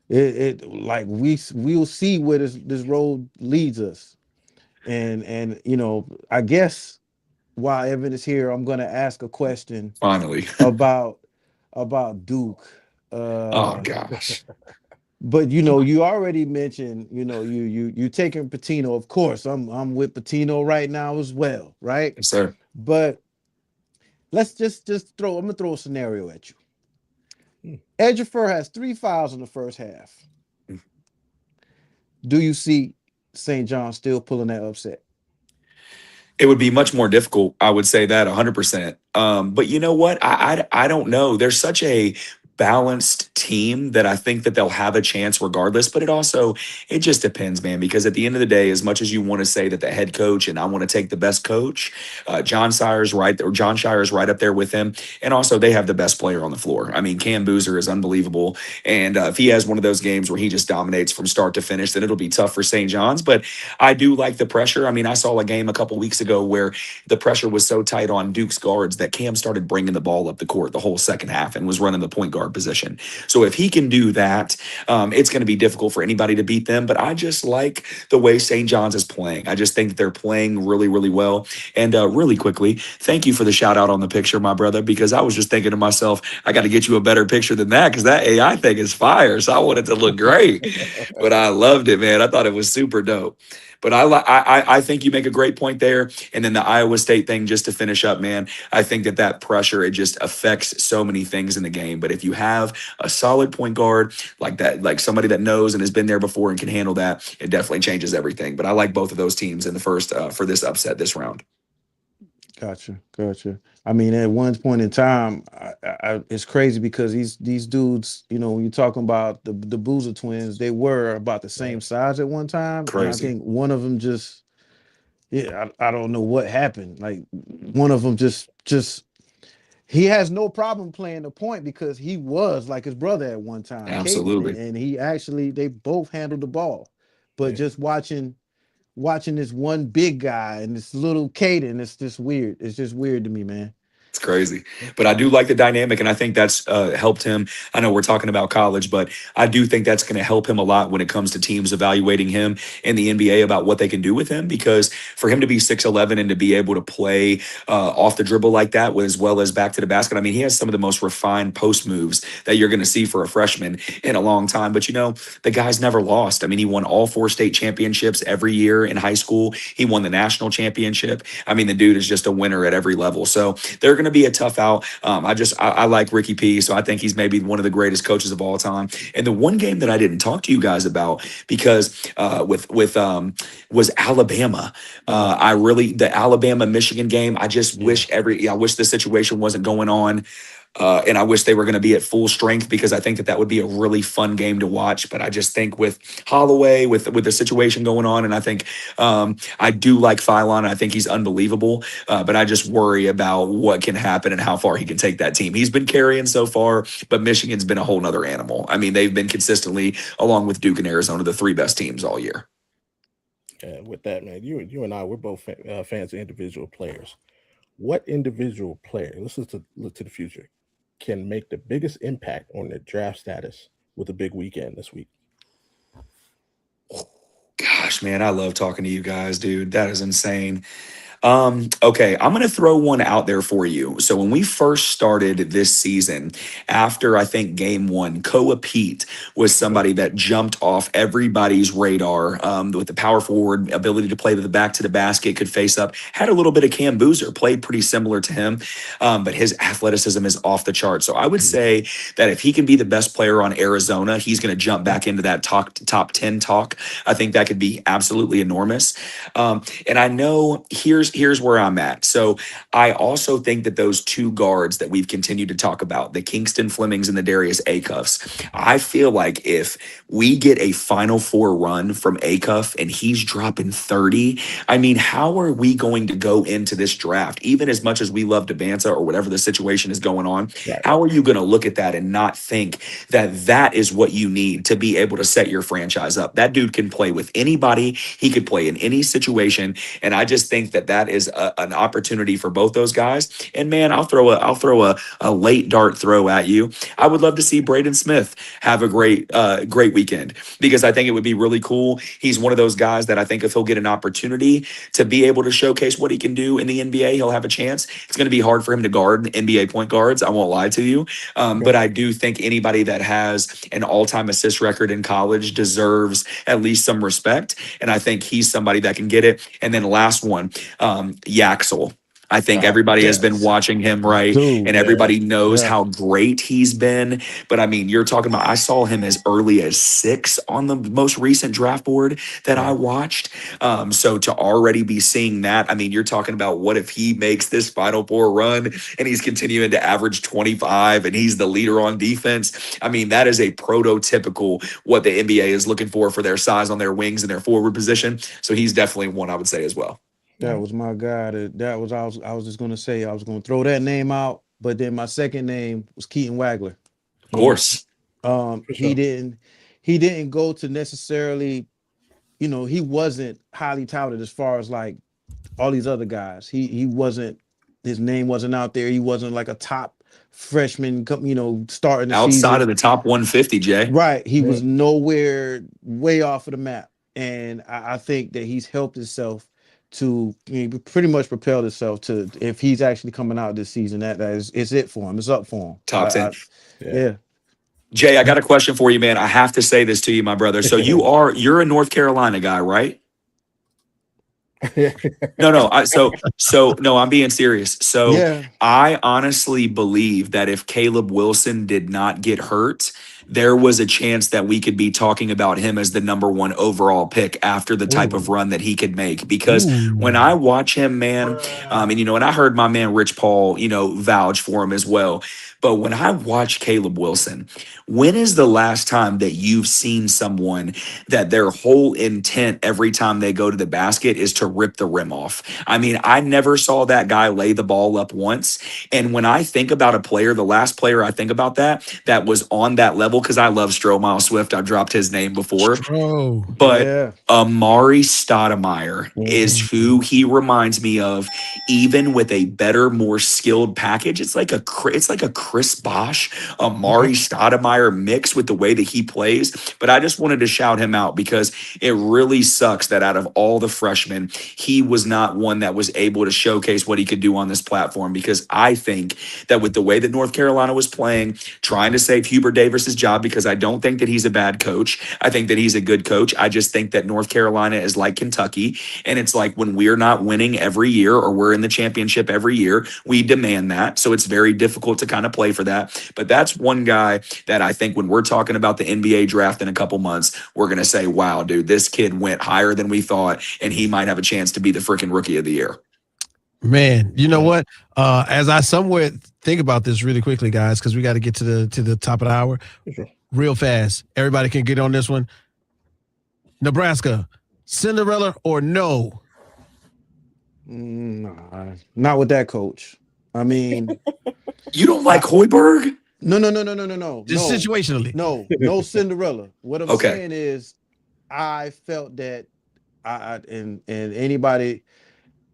like we'll see where this road leads us. And I guess while Evan is here, I'm gonna ask a question finally about Duke. Oh gosh. But you already mentioned, you taking Pitino. Of course, I'm with Pitino right now as well, right? Yes, sir. But let's just I'm gonna throw a scenario at you. Ejiofor has 3 fouls in the first half. Do you see St. John still pulling that upset? It would be much more difficult. I would say that 100%. But you know what? I don't know. There's such a balanced team that I think that they'll have a chance regardless. But it just depends, man, because at the end of the day, as much as you want to say that the head coach and I want to take the best coach, John Shire's right up there with him. And also they have the best player on the floor. I mean, Cam Boozer is unbelievable. And if he has one of those games where he just dominates from start to finish, then it'll be tough for St. John's. But I do like the pressure. I mean, I saw a game a couple weeks ago where the pressure was so tight on Duke's guards that Cam started bringing the ball up the court the whole second half and was running the point guard position. So if he can do that, it's going to be difficult for anybody to beat them. But I just like the way St. John's is playing. I just think that they're playing really, really well. And really quickly, thank you for the shout out on the picture, my brother, because I was just thinking to myself, I got to get you a better picture than that because that AI thing is fire. So I want it to look great. But I loved it, man. I thought it was super dope. But I think you make a great point there. And then the Iowa State thing, just to finish up, man, I think that pressure, it just affects so many things in the game. But if you have a solid point guard like that, like somebody that knows and has been there before and can handle that, it definitely changes everything. But I like both of those teams in the first for this upset this round. Gotcha. I mean, at one point in time, it's crazy because these dudes, when you're talking about the Boozer twins, they were about the same size at one time. Crazy. And I think one of them just, I don't know what happened. Like one of them just he has no problem playing the point because he was like his brother at one time. Absolutely. Caden, and they both handled the ball, but just watching this one big guy and this little Caden, it's just weird. It's just weird to me, man. It's crazy. But I do like the dynamic, and I think that's helped him. I know we're talking about college, but I do think that's going to help him a lot when it comes to teams evaluating him in the NBA about what they can do with him, because for him to be 6'11" and to be able to play off the dribble like that as well as back to the basket, I mean, he has some of the most refined post moves that you're going to see for a freshman in a long time. But, the guy's never lost. I mean, he won all 4 state championships every year in high school. He won the national championship. I mean, the dude is just a winner at every level. So they're going to be a tough out. I like Ricky P, so I think he's maybe one of the greatest coaches of all time. And the one game that I didn't talk to you guys about because was Alabama. The Alabama-Michigan game. I just wish I wish the situation wasn't going on. And I wish they were going to be at full strength because I think that would be a really fun game to watch. But I just think with Holloway, with the situation going on, and I think I do like Philon. I think he's unbelievable. But I just worry about what can happen and how far he can take that team. He's been carrying so far, but Michigan's been a whole nother animal. I mean, they've been consistently, along with Duke and Arizona, the 3 best teams all year. Yeah, with that, man, you and I, we're both fans of individual players. What individual player, let's look to the future, can make the biggest impact on their draft status with a big weekend this week? Gosh, man, I love talking to you guys, dude. That is insane. Okay, I'm going to throw one out there for you. So when we first started this season, after I think game 1, Koa Pete was somebody that jumped off everybody's radar with the power forward ability to play with the back to the basket, could face up, had a little bit of Cam Boozer, played pretty similar to him, but his athleticism is off the chart. So I would say that if he can be the best player on Arizona, he's going to jump back into that top 10 talk. I think that could be absolutely enormous. And I know here's where I'm at. So I also think that those 2 guards that we've continued to talk about, the Kingston Flemings and the Darius Acuffs, I feel like if we get a Final Four run from Acuff and he's dropping 30, I mean, how are we going to go into this draft, even as much as we love Devanza or whatever the situation is going on? Right. How are you going to look at that and not think that is what you need to be able to set your franchise up? That dude can play with anybody. He could play in any situation. And I just think that is an opportunity for both those guys. And man, I'll throw a late dart throw at you. I would love to see Braden Smith have a great weekend because I think it would be really cool. He's one of those guys that I think if he'll get an opportunity to be able to showcase what he can do in the NBA, he'll have a chance. It's going to be hard for him to guard NBA point guards. I won't lie to you. But I do think anybody that has an all-time assist record in college deserves at least some respect. And I think he's somebody that can get it. And then last one, Yaxel. I think everybody has been watching him, right? Dude, and everybody knows how great he's been. But I mean, you're talking about, I saw him as early as 6 on the most recent draft board that I watched. So to already be seeing that, I mean, you're talking about what if he makes this Final Four run and he's continuing to average 25 and he's the leader on defense. I mean, that is a prototypical what the NBA is looking for their size on their wings and their forward position. So he's definitely one I would say as well. That was my guy. I was just gonna say I was gonna throw that name out, but then my second name was Keaton Wagler. Of course. He didn't go to necessarily, he wasn't highly touted as far as like all these other guys. He wasn't, his name wasn't out there. He wasn't like a top freshman, starting the outside season. Of the top 150, Jay. Right. He was nowhere, way off of the map. And I think that he's helped himself to pretty much propel himself to, if he's actually coming out this season, it's it for him. It's up for him. Top 10. Yeah. Jay, I got a question for you, man. I have to say this to you, my brother. So you're a North Carolina guy, right? No. No, I'm being serious. So I honestly believe that if Caleb Wilson did not get hurt, there was a chance that we could be talking about him as the number 1 overall pick after the type of run that he could make. Because when I watch him, man, and I heard my man Rich Paul, vouch for him as well. But when I watch Caleb Wilson, when is the last time that you've seen someone that their whole intent every time they go to the basket is to rip the rim off? I mean, I never saw that guy lay the ball up once. And when I think about a player, the last player I think about that was on that level, because I love Stromile Swift. I've dropped his name before. But Amari Stoudemire is who he reminds me of, even with a better, more skilled package. It's like a Chris Bosh, Amari Stoudemire mix with the way that he plays. But I just wanted to shout him out because it really sucks that out of all the freshmen, he was not one that was able to showcase what he could do on this platform. Because I think that with the way that North Carolina was playing, trying to save Hubert Davis's job, job because I don't think that he's a bad coach. I think that he's a good coach. I just think that North Carolina is like Kentucky. And it's like when we're not winning every year or we're in the championship every year, we demand that. So it's very difficult to kind of play for that. But that's one guy that I think when we're talking about the NBA draft in a couple months, we're going to say, wow, dude, this kid went higher than we thought, and he might have a chance to be the freaking rookie of the year. Man, you know what? As I somewhat think about this really quickly, guys, because we got to get to the top of the hour real fast. Everybody can get on this one. Nebraska, Cinderella or no? Nah, not with that coach. I mean, you don't like Hoiberg? No. Just situationally. No Cinderella. What I'm saying is, I felt that and anybody.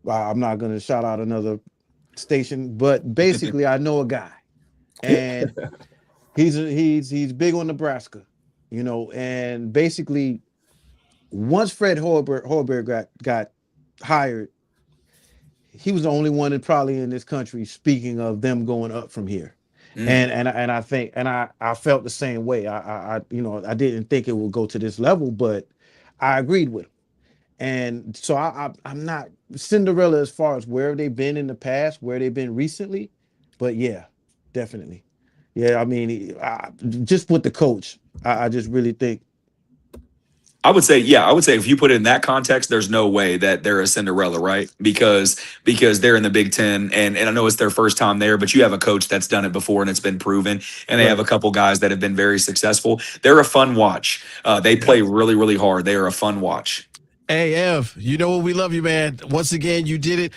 I'm not going to shout out another station, but basically, I know a guy, and he's big on Nebraska, you know. And basically, once Fred Hoiberg got hired, he was the only one that probably in this country speaking of them going up from here. And I think I felt the same way. I I didn't think it would go to this level, but I agreed with him. And so I'm not Cinderella as far as where they've been in the past, where they've been recently, but yeah, definitely. Yeah, I mean, just with the coach, I just really think. I would say if you put it in that context, there's no way that they're a Cinderella, right? Because they're in the Big Ten, and I know it's their first time there, but you have a coach that's done it before and it's been proven, and they have a couple guys that have been very successful. They're a fun watch. They play really, really hard. They are a fun watch. Hey, Ev, you know what? We love you, man. Once again, you did it.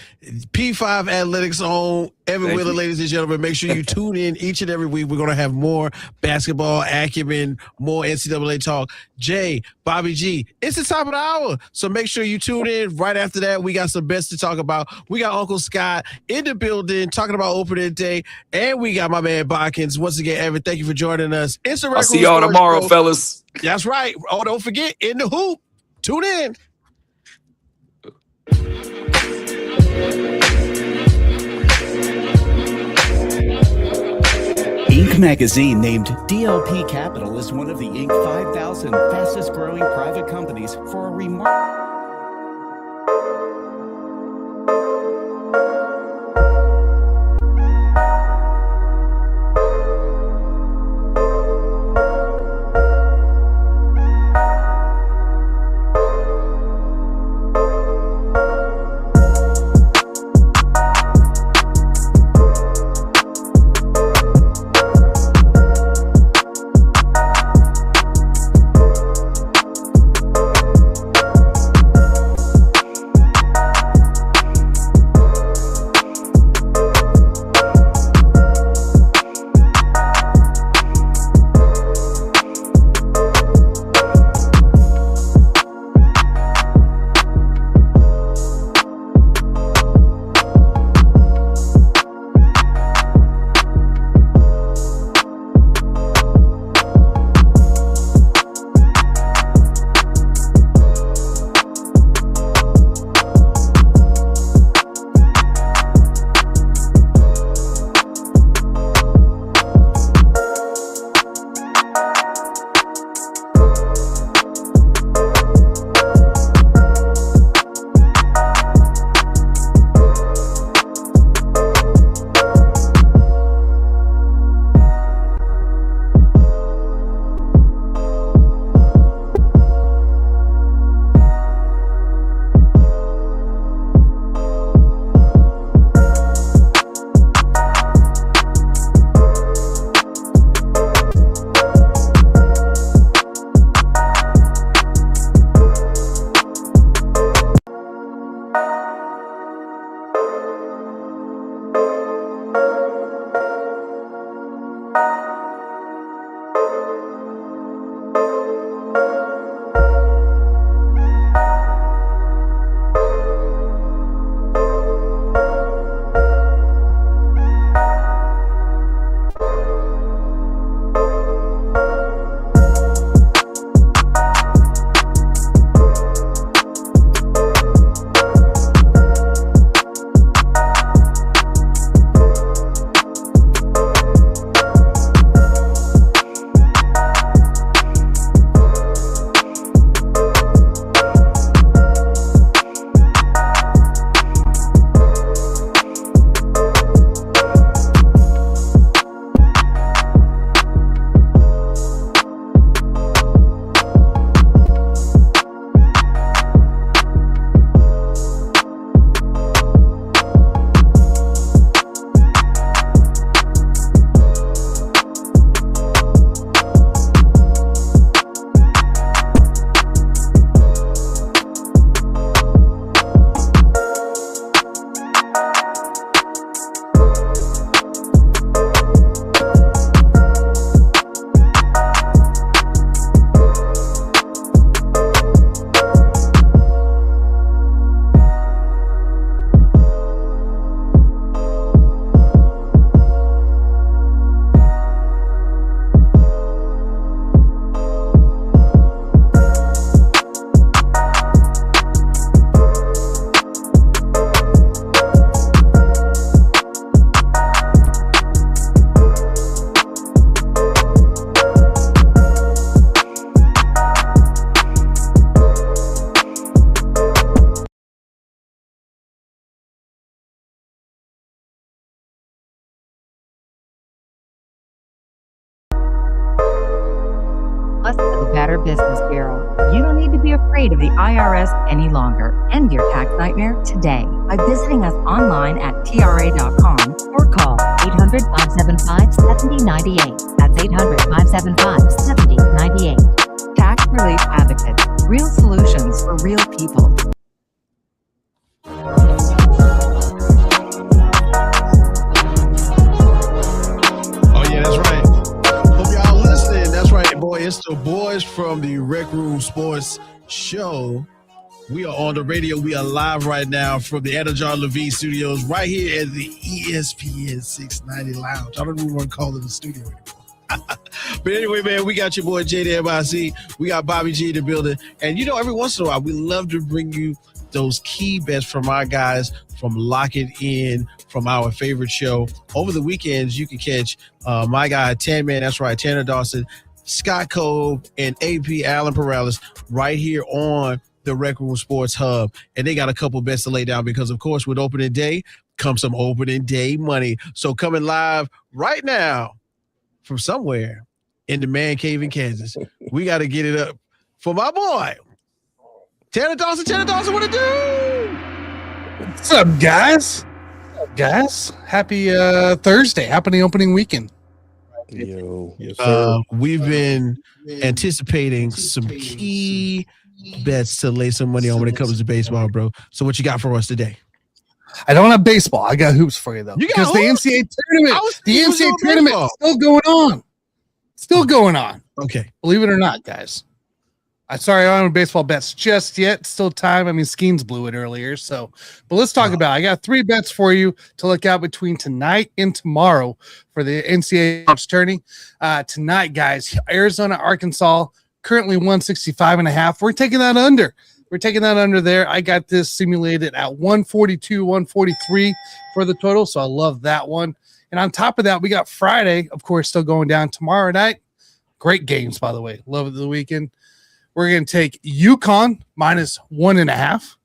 P5 Athletics on Evan Wheeler, ladies and gentlemen. Make sure you tune in each and every week. We're going to have more basketball acumen, more NCAA talk. Jay, Bobby G, it's the top of the hour. So make sure you tune in. Right after that, we got some bets to talk about. We got Uncle Scott in the building talking about opening day. And we got my man Bodkins. Once again, Evan, thank you for joining us. It's the I'll see y'all tomorrow, fellas. That's right. Oh, don't forget, In the Hoop. Tune in. Inc. magazine named DLP Capital as one of the Inc. 5,000 fastest growing private companies for a remarkable. Business Bureau. You don't need to be afraid of the IRS any longer. End your tax nightmare today by visiting us online at tra.com or call 800-575-7098. That's 800-575-7098. Tax Relief Advocates. Real solutions for real people. That's right. Hope y'all listening. That's right, boy. It's the boys from the Rec Room Sports Show. We are on the radio. We are live right now from the Anajar Levine Studios right here at the ESPN 690 Lounge. I don't even want to call it a studio anymore. But anyway, man, we got your boy JDMIC. We got Bobby G in the building. And, every once in a while, we love to bring you those key bets from our guys from Lock It In, from our favorite show. Over the weekends, you can catch my guy, Tan-Man, that's right, Tanner Dawson, Scott Cove, and AP Allen Perales right here on the Rec Room Sports Hub. And they got a couple bets to lay down because, of course, with opening day comes some opening day money. So coming live right now from somewhere in the man cave in Kansas, we got to get it up for my boy, Tanner Dawson. Tanner Dawson, what it do? What's up, guys? Happy Thursday. Happy opening weekend. Yo. Yes, sir. We've been anticipating some key bets to lay some money on when it comes to baseball, bro. So what you got for us today? I don't have baseball. I got hoops for you, though. You got because hoops? the NCAA tournament is still going on. Okay. Believe it or not, guys. I'm sorry, I don't have baseball bets just yet. Still time. I mean, Skeens blew it earlier. But let's talk about it. I got 3 bets for you to look out between tonight and tomorrow for the NCAA tourney. Tonight, guys, Arizona, Arkansas, currently 165.5. We're taking that under. We're taking that under there. I got this simulated at 142, 143 for the total. So I love that one. And on top of that, we got Friday, of course, still going down tomorrow night. Great games, by the way. Love the weekend. We're going to take UConn minus 1.5.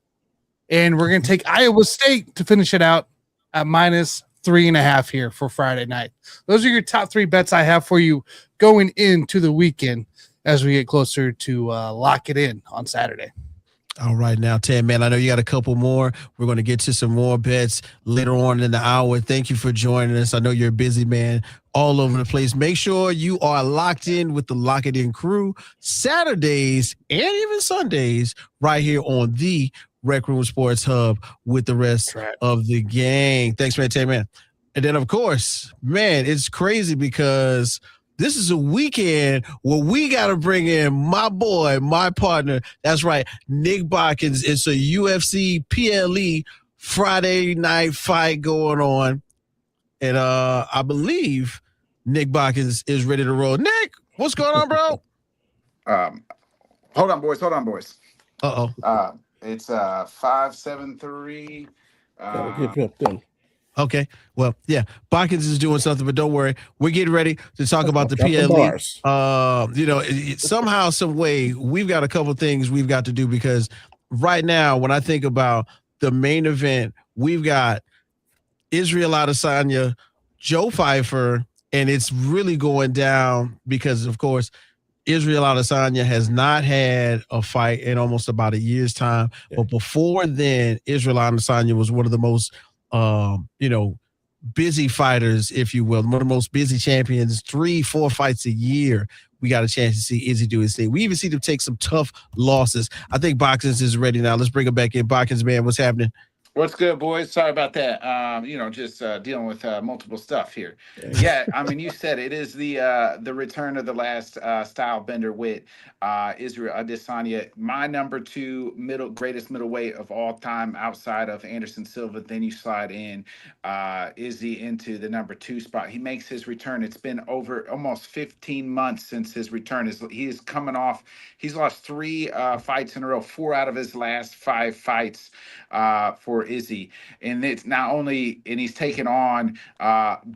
And we're going to take Iowa State to finish it out at minus 3.5 here for Friday night. Those are your top 3 bets I have for you going into the weekend as we get closer to lock it in on Saturday. All right, now, Ted, man, I know you got a couple more. We're going to get to some more bets later on in the hour. Thank you for joining us. I know you're a busy man all over the place. Make sure you are locked in with the Lock It In crew Saturdays and even Sundays right here on the Rec Room Sports Hub with the rest of the gang. Thanks, man, Ted, man. And then, of course, man, it's crazy because this is a weekend where we got to bring in my boy, my partner. That's right, Nick Botkins. It's a UFC PLE Friday night fight going on. And I believe Nick Botkins is ready to roll. Nick, what's going on, bro? Hold on, boys. Uh-oh. It's 573. Okay. Well, yeah, Botkins is doing something, but don't worry. We're getting ready to talk about the PLE. Somehow, some way, we've got a couple things we've got to do because right now, when I think about the main event, we've got Israel Adesanya, Joe Pfeiffer, and it's really going down because, of course, Israel Adesanya has not had a fight in almost about a year's time. Yeah. But before then, Israel Adesanya was one of the most busy fighters, if you will, one of the most busy champions, 3-4 fights a year. We got a chance to see Izzy do his thing. We even see him take some tough losses. I think Botkins is ready now. Let's bring him back in. Botkins, man, what's happening? What's good, boys? Sorry about that. Just dealing with multiple stuff here. Yeah, I mean, you said it is the return of the last style bender with Israel Adesanya, my number 2 greatest middleweight of all time outside of Anderson Silva. Then you slide in Izzy into the number 2 spot. He makes his return. It's been over almost 15 months since his return. He is coming off. He's lost 3 fights in a row, 4 out of his last 5 fights for for Izzy. And it's not only, and he's taken on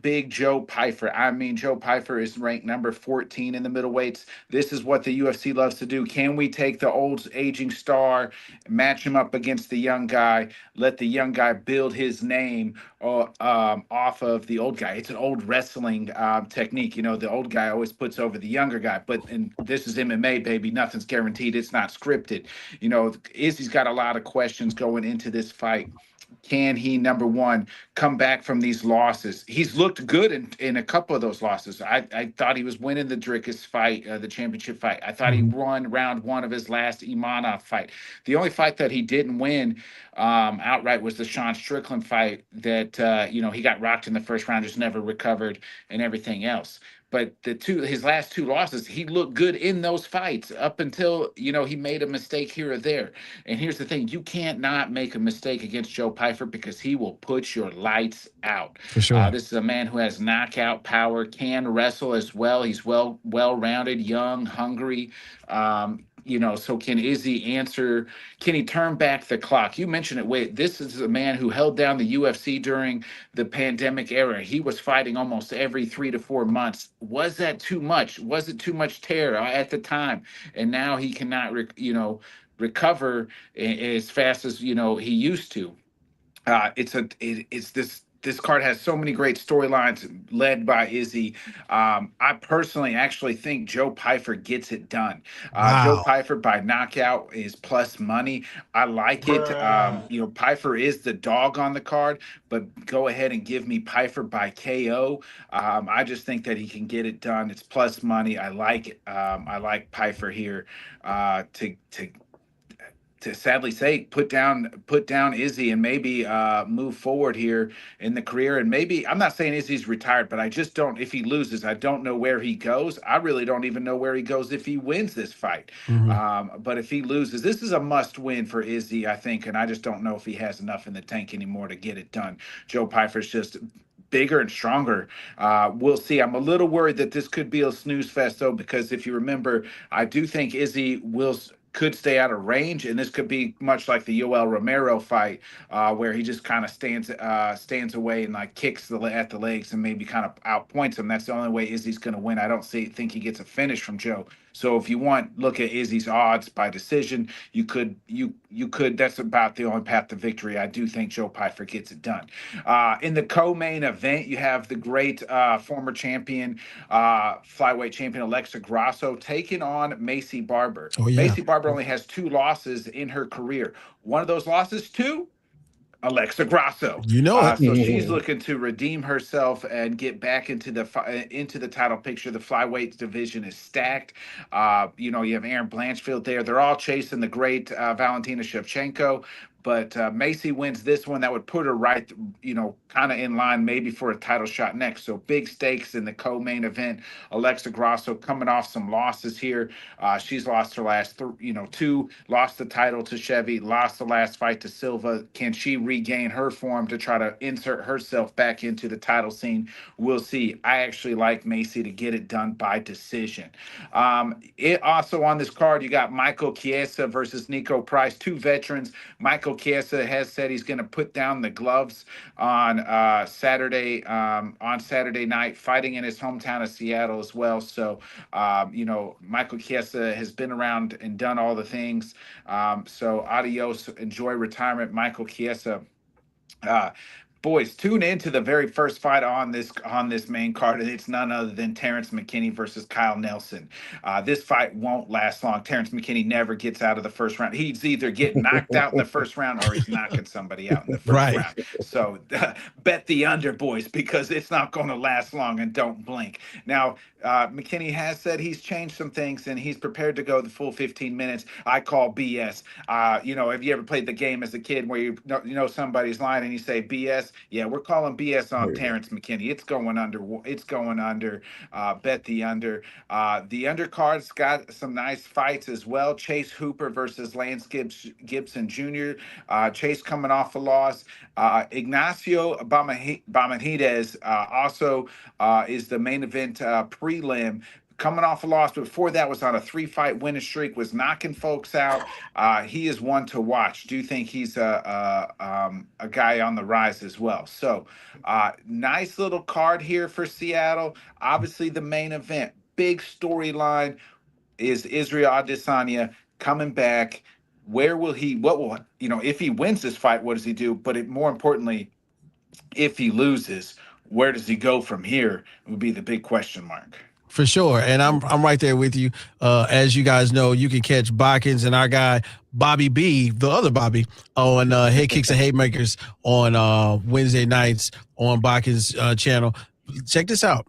big Joe Pyfer. I mean, Joe Pyfer is ranked number 14 in the middleweights. This is what the UFC loves to do. Can we take the old aging star, match him up against the young guy, let the young guy build his name off of the old guy? It's an old wrestling technique. You know, the old guy always puts over the younger guy, and this is MMA, baby. Nothing's guaranteed. It's not scripted. You know, Izzy's got a lot of questions going into this fight. Can he, number one, come back from these losses? He's looked good in a couple of those losses. I thought he was winning the Dricus fight, the championship fight. I thought he won round one of his last Imanov fight. The only fight that he didn't win outright was the Sean Strickland fight that, he got rocked in the first round, just never recovered and everything else. But his last two losses, he looked good in those fights up until, he made a mistake here or there. And here's the thing, you can't not make a mistake against Joe Pyfer because he will put your lights out. For sure. This is a man who has knockout power, can wrestle as well. He's well-rounded, young, hungry. So can Izzy answer? Can he turn back the clock? You mentioned it. Wait, this is a man who held down the UFC during the pandemic era. He was fighting almost every 3 to 4 months. Was that too much? Was it too much terror at the time? And now he cannot, recover as fast as he used to. This card has so many great storylines led by Izzy. I personally actually think Joe Pyfer gets it done. Joe Pyfer by knockout is plus money. I like it. Pyfer is the dog on the card, but go ahead and give me Pyfer by KO. I just think that he can get it done. It's plus money. I like it. I like Pyfer here to sadly say, put down Izzy and maybe move forward here in the career. And maybe, I'm not saying Izzy's retired, but I just don't, if he loses, I don't know where he goes. I really don't even know where he goes if he wins this fight. But if he loses, this is a must win for Izzy, I think. And I just don't know if he has enough in the tank anymore to get it done. Joe Pyfer's just bigger and stronger. We'll see. I'm a little worried that this could be a snooze fest, though, because if you remember, I do think Izzy could stay out of range, and this could be much like the Yoel Romero fight, where he just kind of stands away and like kicks at the legs and maybe kind of outpoints him. That's the only way Izzy's going to win. I don't think he gets a finish from Joe. So if you look at Izzy's odds by decision, you could. That's about the only path to victory. I do think Joe Pyfer gets it done. In the co-main event, you have the great former champion, flyweight champion Alexa Grasso taking on Macy Barber. Oh, yeah. Macy Barber only has 2 losses in her career. One of those losses to Alexa Grasso. So she's looking to redeem herself and get back into the title picture. The flyweight division is stacked. You have Aaron Blanchfield there. They're all chasing the great Valentina Shevchenko. But Macy wins this one. That would put her right, kind of in line maybe for a title shot next. So big stakes in the co-main event. Alexa Grasso coming off some losses here. She's lost her last 2, lost the title to Chevy, lost the last fight to Silva. Can she regain her form to try to insert herself back into the title scene? We'll see. I actually like Macy to get it done by decision. It also on this card, you got Michael Chiesa versus Nico Price, 2 veterans. Michael Chiesa has said he's going to put down the gloves on Saturday night, fighting in his hometown of Seattle as well. So, Michael Chiesa has been around and done all the things. So adios, enjoy retirement, Michael Chiesa. Boys, tune in to the very first fight on this main card, and it's none other than Terrence McKinney versus Kyle Nelson. This fight won't last long. Terrence McKinney never gets out of the first round. He's either getting knocked out in the first round or he's knocking somebody out in the first round. So bet the under, boys, because it's not going to last long, and don't blink. Now, McKinney has said he's changed some things and he's prepared to go the full 15 minutes. I call BS. Have you ever played the game as a kid where you know somebody's lying and you say BS? Yeah, we're calling BS on Terrence McKinney. It's going under. It's going under. Bet the under. The undercard's got some nice fights as well. Chase Hooper versus Lance Gibson Jr. Chase coming off a loss. Ignacio Bahamondes also is the main event prelim. coming off a loss, but before that was on a 3-fight winning streak, was knocking folks out. He is one to watch. Do think he's a guy on the rise as well. So nice little card here for Seattle. Obviously the main event, big storyline is Israel Adesanya coming back. Where will he, what will, if he wins this fight, what does he do? But more importantly, if he loses, where does he go from here would be the big question mark. For sure. And I'm right there with you. As you guys know, you can catch Botkins and our guy, Bobby B, the other Bobby, on Head Kicks and Haymakers on Wednesday nights on Botkins' channel. Check this out.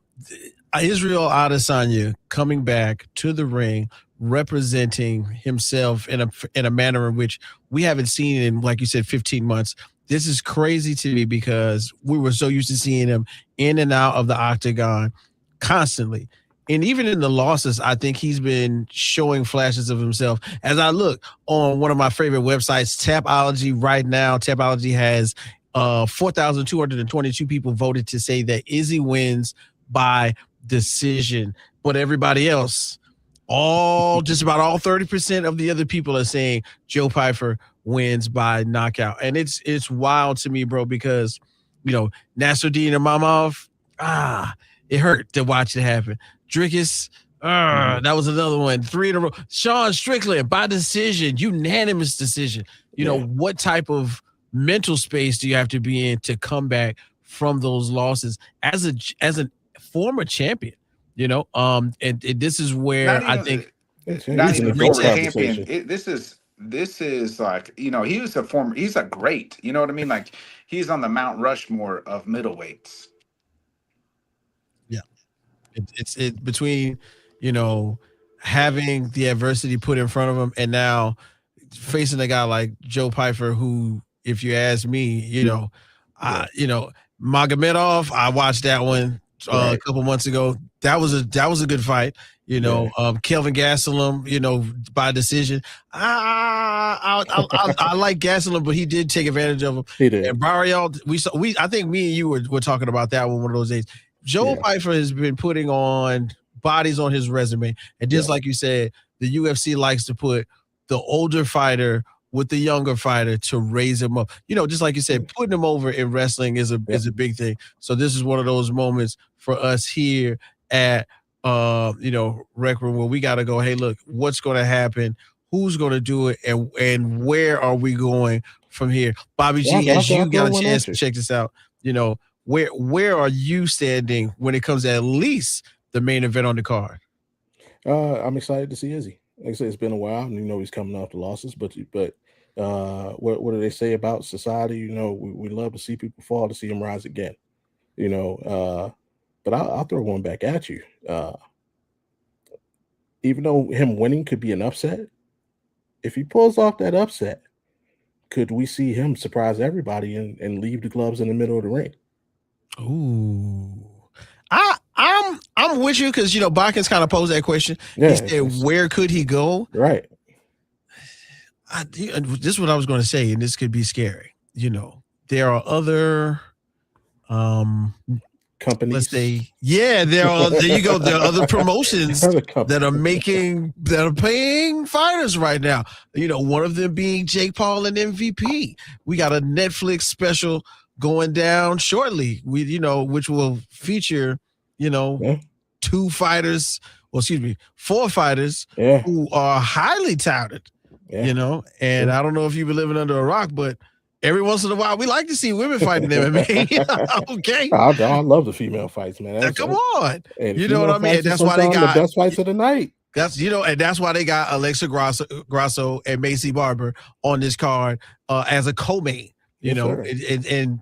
Israel Adesanya coming back to the ring, representing himself in a manner in which we haven't seen in, like you said, 15 months. This is crazy to me because we were so used to seeing him in and out of the octagon constantly. And even in the losses, I think he's been showing flashes of himself. As I look on one of my favorite websites, Tapology right now, Tapology has 4,222 people voted to say that Izzy wins by decision. But everybody else, just about all 30% of the other people are saying Joe Pyfer wins by knockout. And it's wild to me, bro, because, Nasruddin Imavov, it hurt to watch it happen. Drickus, that was another one. 3 in a row. Sean Strickland by decision, unanimous decision. What type of mental space do you have to be in to come back from those losses as a former champion? And this is where I think not even a former champion. This is like, he's a great, you know what I mean? Like he's on the Mount Rushmore of middleweights. It's between, having the adversity put in front of him and now facing a guy like Joe Pyfer, who, if you ask me, Magomedov, I watched that one a couple months ago. That was a good fight. Kelvin Gastelum, by decision. I like Gastelum, but he did take advantage of him. He did. And Barrial, I think me and you were talking about that one of those days. Joe Pyfer has been putting on bodies on his resume. And just like you said, the UFC likes to put the older fighter with the younger fighter to raise him up. Just like you said, putting him over in wrestling is a big thing. So this is one of those moments for us here at Rec Room where we got to go, hey, look, what's going to happen? Who's going to do it? And where are we going from here? Bobby G, as you got a chance to check this out, where are you standing when it comes to at least the main event on the card? I'm excited to see Izzy. Like I said, it's been a while, and he's coming off the losses. But what do they say about society? We love to see people fall, to see them rise again. But I'll throw one back at you. Even though him winning could be an upset, if he pulls off that upset, could we see him surprise everybody and leave the gloves in the middle of the ring? Ooh, I'm with you because Botkins kind of posed that question. He said, "Where could he go?" Right. This is what I was going to say, and this could be scary. There are other companies. Let's say, there are. There you go. There are other promotions that are paying fighters right now. One of them being Jake Paul and MVP. We got a Netflix special going down shortly, which will feature, 4 fighters who are highly touted, and I don't know if you've been living under a rock, but every once in a while we like to see women fighting MMA. Okay. I love the female fights, man. Come on. You know what I mean? That's why they got the best fights of the night. And that's why they got Alexa Grasso and Macy Barber on this card as a co-main, and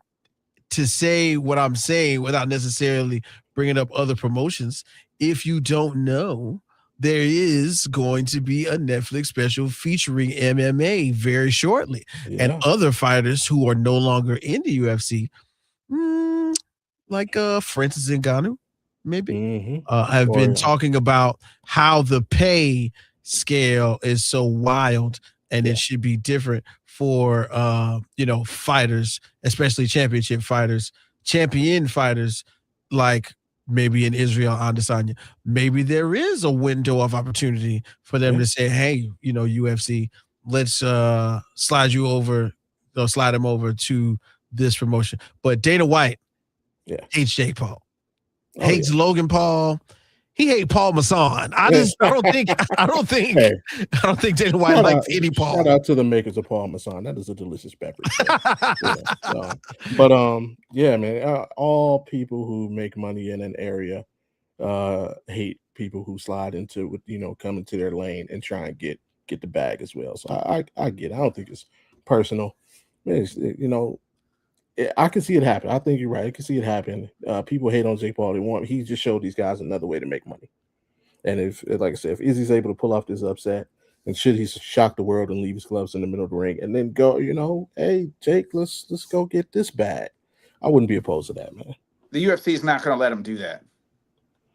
to say what I'm saying without necessarily bringing up other promotions, if you don't know, there is going to be a Netflix special featuring MMA very shortly, and other fighters who are no longer in the UFC, like Francis Ngannou, maybe, have been talking about how the pay scale is so wild, and it should be different for fighters, especially champion fighters like maybe in Israel Adesanya, maybe there is a window of opportunity for them to say, hey, UFC, let's slide him over to this promotion. But Dana White hates Jake Paul, hates Logan Paul. He hates Paul Masson. I don't think Dana White likes any Paul. Shout out to the makers of Paul Masson. That is a delicious beverage. Man, all people who make money in an area hate people who slide into, come into their lane and try and get the bag as well. So I get it. I don't think it's personal. I can see it happen. I think you're right. I can see it happen. People hate on Jake Paul. He just showed these guys another way to make money. And if, like I said, if Izzy's able to pull off this upset, and should he shock the world and leave his gloves in the middle of the ring and then go, hey, Jake, let's go get this bag, I wouldn't be opposed to that, man. The UFC is not going to let him do that.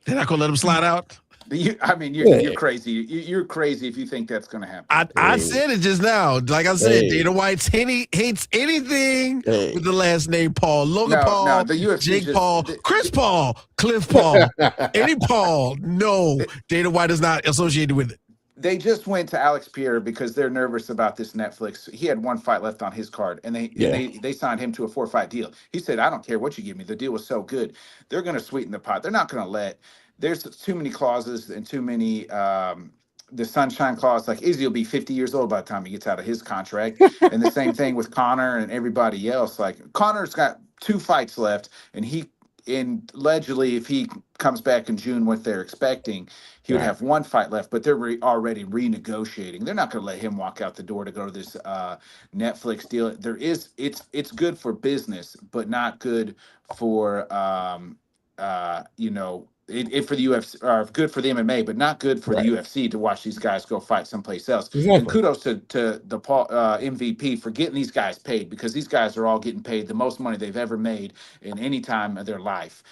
They're not going to let him slide out? You're crazy. You're crazy if you think that's going to happen. I said it just now. Like I said, Dana White hates anything with the last name Paul. Logan Paul, the UFC Jake Paul, Chris Paul, Cliff Paul, any Paul. No, Dana White is not associated with it. They just went to Alex Pierre because they're nervous about this Netflix. He had one fight left on his card, and they signed him to a 4-fight deal. He said, I don't care what you give me. The deal was so good. They're going to sweeten the pot. They're not going to let – there's too many clauses and too many the sunshine clause. Like Izzy will be 50 years old by the time he gets out of his contract. And the same thing with Connor and everybody else. Like Connor's got 2 fights left, and allegedly if he comes back in June, what they're expecting, he would have 1 fight left, but they're already renegotiating. They're not going to let him walk out the door to go to this Netflix deal. It's good for business, but not good for for the UFC, or good for the MMA, but not good for the UFC to watch these guys go fight someplace else. Exactly. And kudos to the MVP for getting these guys paid, because these guys are all getting paid the most money they've ever made in any time of their life,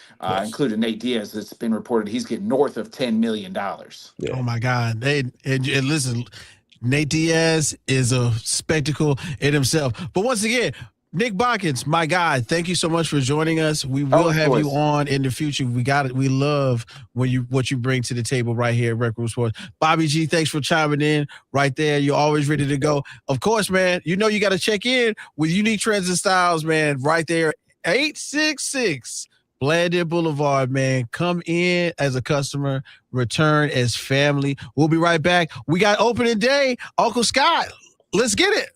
including Nate Diaz. It's been reported he's getting north of $10 million. Yeah. Oh, my God. And listen, Nate Diaz is a spectacle in himself. But once again, Nick Botkins, my guy, thank you so much for joining us. We will have you on in the future. We got it. We love what you bring to the table right here at Rec Room Sports. Bobby G, thanks for chiming in right there. You're always ready to go. Of course, man, you got to check in with Unique Trends and Styles, man, right there. 866 Blanded Boulevard, man. Come in as a customer, return as family. We'll be right back. We got opening day. Uncle Scott, let's get it.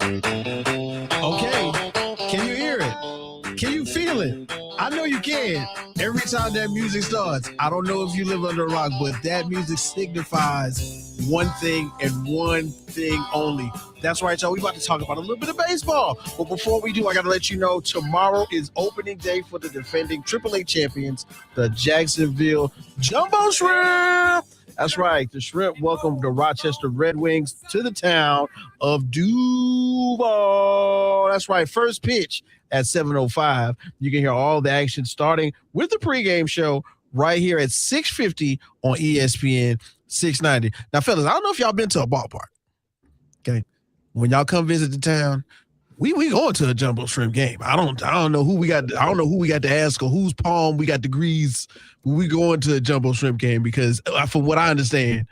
Okay. Can you hear it? Can you feel it? I know you can. Every time that music starts, I don't know if you live under a rock, but that music signifies one thing and one thing only. That's right, y'all. We about to talk about a little bit of baseball. But before we do, I got to let you know tomorrow is opening day for the defending AAA champions, the Jacksonville Jumbo Shrimp. That's right. The Shrimp welcomed the Rochester Red Wings to the town of Duval. That's right. First pitch at 7:05. You can hear all the action starting with the pregame show right here at 6:50 on ESPN 690. Now, fellas, I don't know if y'all been to a ballpark. Okay. When y'all come visit the town, we going to a Jumbo Shrimp game. I don't know who we got. I don't know who we got to ask or whose palm we got degrees. But we going to a Jumbo Shrimp game because, from what I understand,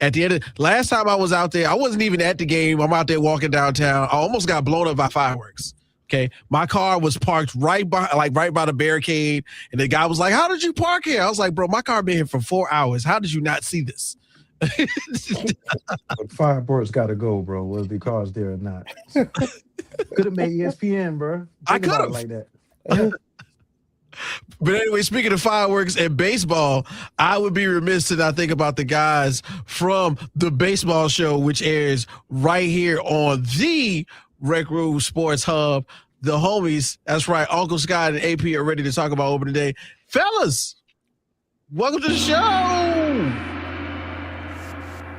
at the end of last time I was out there, I wasn't even at the game. I'm out there walking downtown. I almost got blown up by fireworks. Okay, my car was parked right by the barricade, and the guy was like, "How did you park here?" I was like, "Bro, my car been here for 4 hours. How did you not see this?" But fireworks got to go, bro. Whether the car's there or not. Could have made ESPN, bro. I could have like that. But anyway, speaking of fireworks and baseball, I would be remiss to not think about the guys from the baseball show, which airs right here on the Rec Room Sports Hub. The homies, that's right, Uncle Scott and AP are ready to talk about opening day. Fellas, welcome to the show.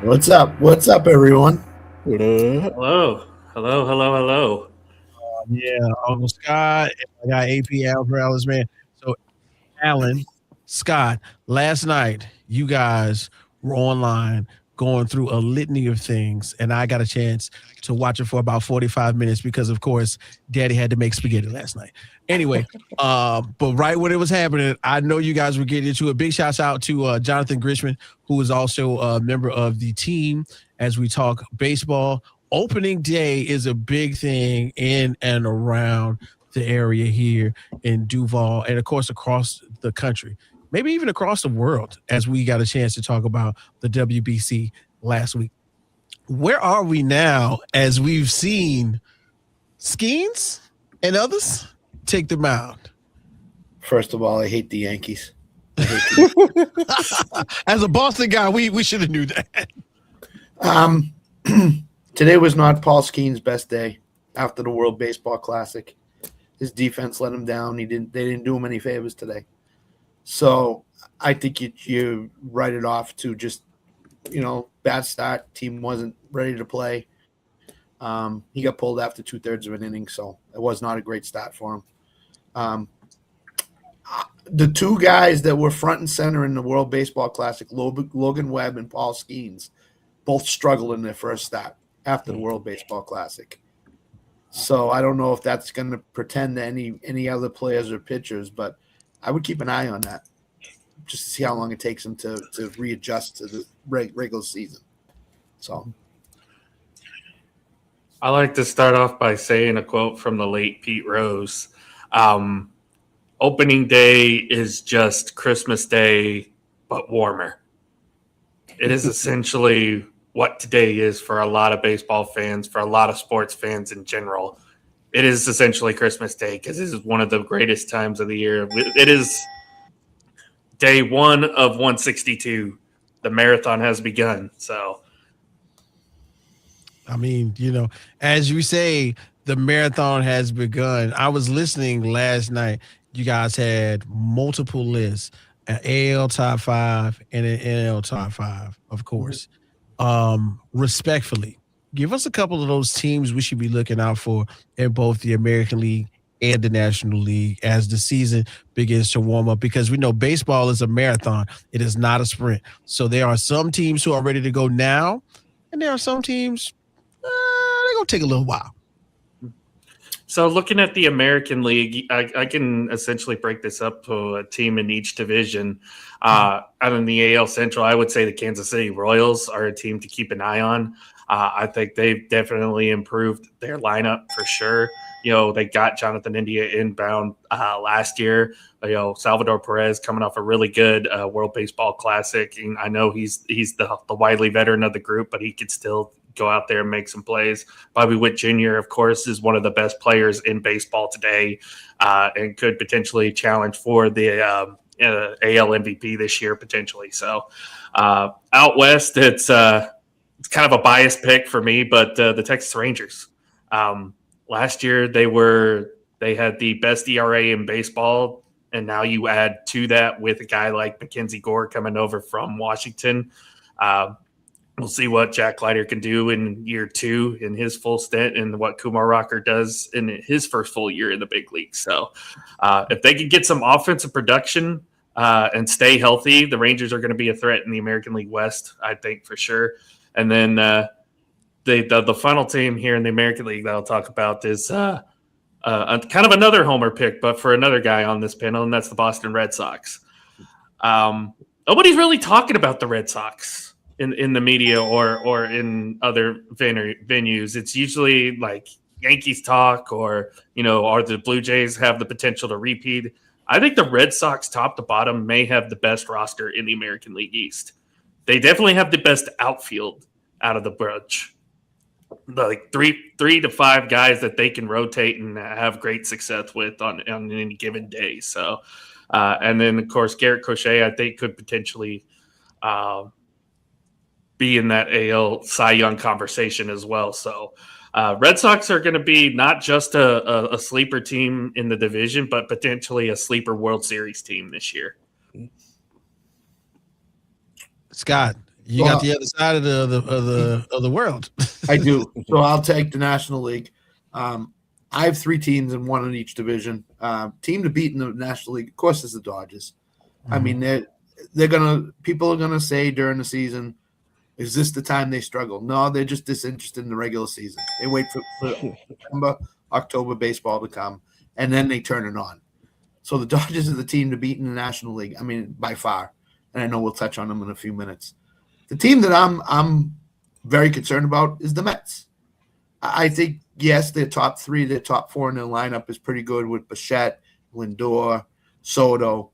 What's up? What's up, everyone? Hello. Yeah, Uncle Scott, and I got AP Allen Perales, man. So, Allen, Scott, last night, you guys were online going through a litany of things, and I got a chance to watch it for about 45 minutes because, of course, Daddy had to make spaghetti last night. Anyway, but right when it was happening, I know you guys were getting into it. Big shouts out to Jonathan Grishman, who is also a member of the team as we talk baseball. Opening day is a big thing in and around the area here in Duval and, of course, across the country, maybe even across the world, as we got a chance to talk about the WBC last week. Where are we now as we've seen Skeens and others take the mound? First of all, I hate the Yankees. As a Boston guy, we should have knew that. Today was not Paul Skeen's best day after the World Baseball Classic. His defense let him down. They didn't do him any favors today. So I think you write it off to just, bad start. Team wasn't ready to play. He got pulled after 2/3 of an inning, so it was not a great start for him. The two guys that were front and center in the World Baseball Classic, Logan Webb and Paul Skeens, both struggled in their first start after the World Baseball Classic. So I don't know if that's going to pretend to any other players or pitchers, but I would keep an eye on that just to see how long it takes them to readjust to the regular season. So I like to start off by saying a quote from the late Pete Rose. Opening day is just Christmas Day, but warmer. It is essentially what today is for a lot of baseball fans, for a lot of sports fans in general. It is essentially Christmas Day because this is one of the greatest times of the year. It is day 1 of 162. The marathon has begun. So, I mean, as you say, the marathon has begun. I was listening last night. You guys had multiple lists, an AL top 5 and an NL top 5, of course. Respectfully, give us a couple of those teams we should be looking out for in both the American League and the National League as the season begins to warm up, because we know baseball is a marathon. It is not a sprint. So there are some teams who are ready to go now, and there are some teams, they're going to take a little while. So looking at the American League, I can essentially break this up to a team in each division. Out in the AL Central, I would say the Kansas City Royals are a team to keep an eye on. I think they've definitely improved their lineup for sure. They got Jonathan India inbound last year. Salvador Perez coming off a really good World Baseball Classic. And I know he's the wily veteran of the group, but he could still go out there and make some plays. Bobby Witt Jr., of course, is one of the best players in baseball today, and could potentially challenge for the AL MVP this year potentially. So out west, it's kind of a biased pick for me, but the Texas Rangers. Last year they had the best ERA in baseball, and now you add to that with a guy like Mackenzie Gore coming over from Washington. We'll see what Jack Leiter can do in year 2 in his full stint, and what Kumar Rocker does in his first full year in the big league. So if they can get some offensive production and stay healthy, the Rangers are going to be a threat in the American League West, I think, for sure. And then the final team here in the American League that I'll talk about is kind of another homer pick, but for another guy on this panel, and that's the Boston Red Sox. Nobody's really talking about the Red Sox in the media or in other venues. It's usually like Yankees talk, or are the Blue Jays have the potential to repeat. I think the Red Sox, top to bottom, may have the best roster in the American League East. They definitely have the best outfield out of the bunch. Like three to five guys that they can rotate and have great success with on any given day. So, and then of course Garrett Crochet, I think, could potentially be in that AL Cy Young conversation as well. So, Red Sox are going to be not just a sleeper team in the division, but potentially a sleeper World Series team this year. Scott, you got the other side of the world. I do. So I'll take the National League. I have 3 teams and 1 in each division. Team to beat in the National League, of course, is the Dodgers. I mean, people are gonna say during the season, is this the time they struggle? No, they're just disinterested in the regular season. They wait for September, October baseball to come, and then they turn it on. So the Dodgers are the team to beat in the National League. I mean, by far. And I know we'll touch on them in a few minutes. The team that I'm very concerned about is the Mets. I think, yes, their top 3, their top 4 in their lineup is pretty good with Bichette, Lindor, Soto.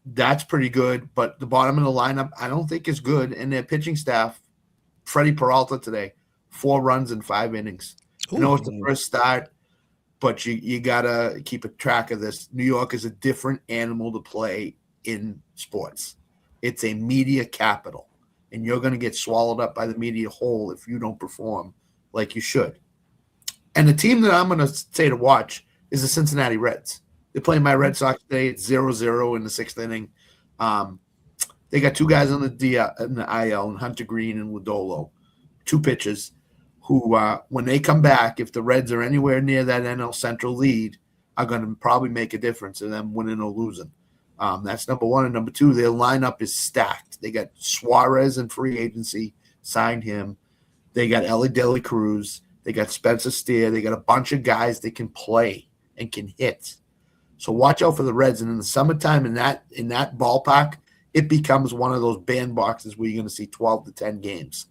That's pretty good, but the bottom of the lineup I don't think is good. And their pitching staff, Freddie Peralta today, 4 runs in 5 innings. I know it's the first start, but you got to keep a track of this. New York is a different animal to play in sports. It's a media capital, and you're going to get swallowed up by the media whole if you don't perform like you should. And the team that I'm going to say to watch is the Cincinnati Reds. They're playing my Red Sox today. It's 0-0 in the 6th inning. They got 2 guys on in the IL, and Hunter Green and Lodolo, 2 pitchers who, when they come back, if the Reds are anywhere near that NL Central lead, are going to probably make a difference in them winning or losing. That's number 1. And number 2, their lineup is stacked. They got Suarez in free agency, signed him. They got Ellie De La Cruz. They got Spencer Steer. They got a bunch of guys that can play and can hit. So watch out for the Reds. And in the summertime, in that ballpark, it becomes one of those bandboxes where you're going to see 12 to 10 games.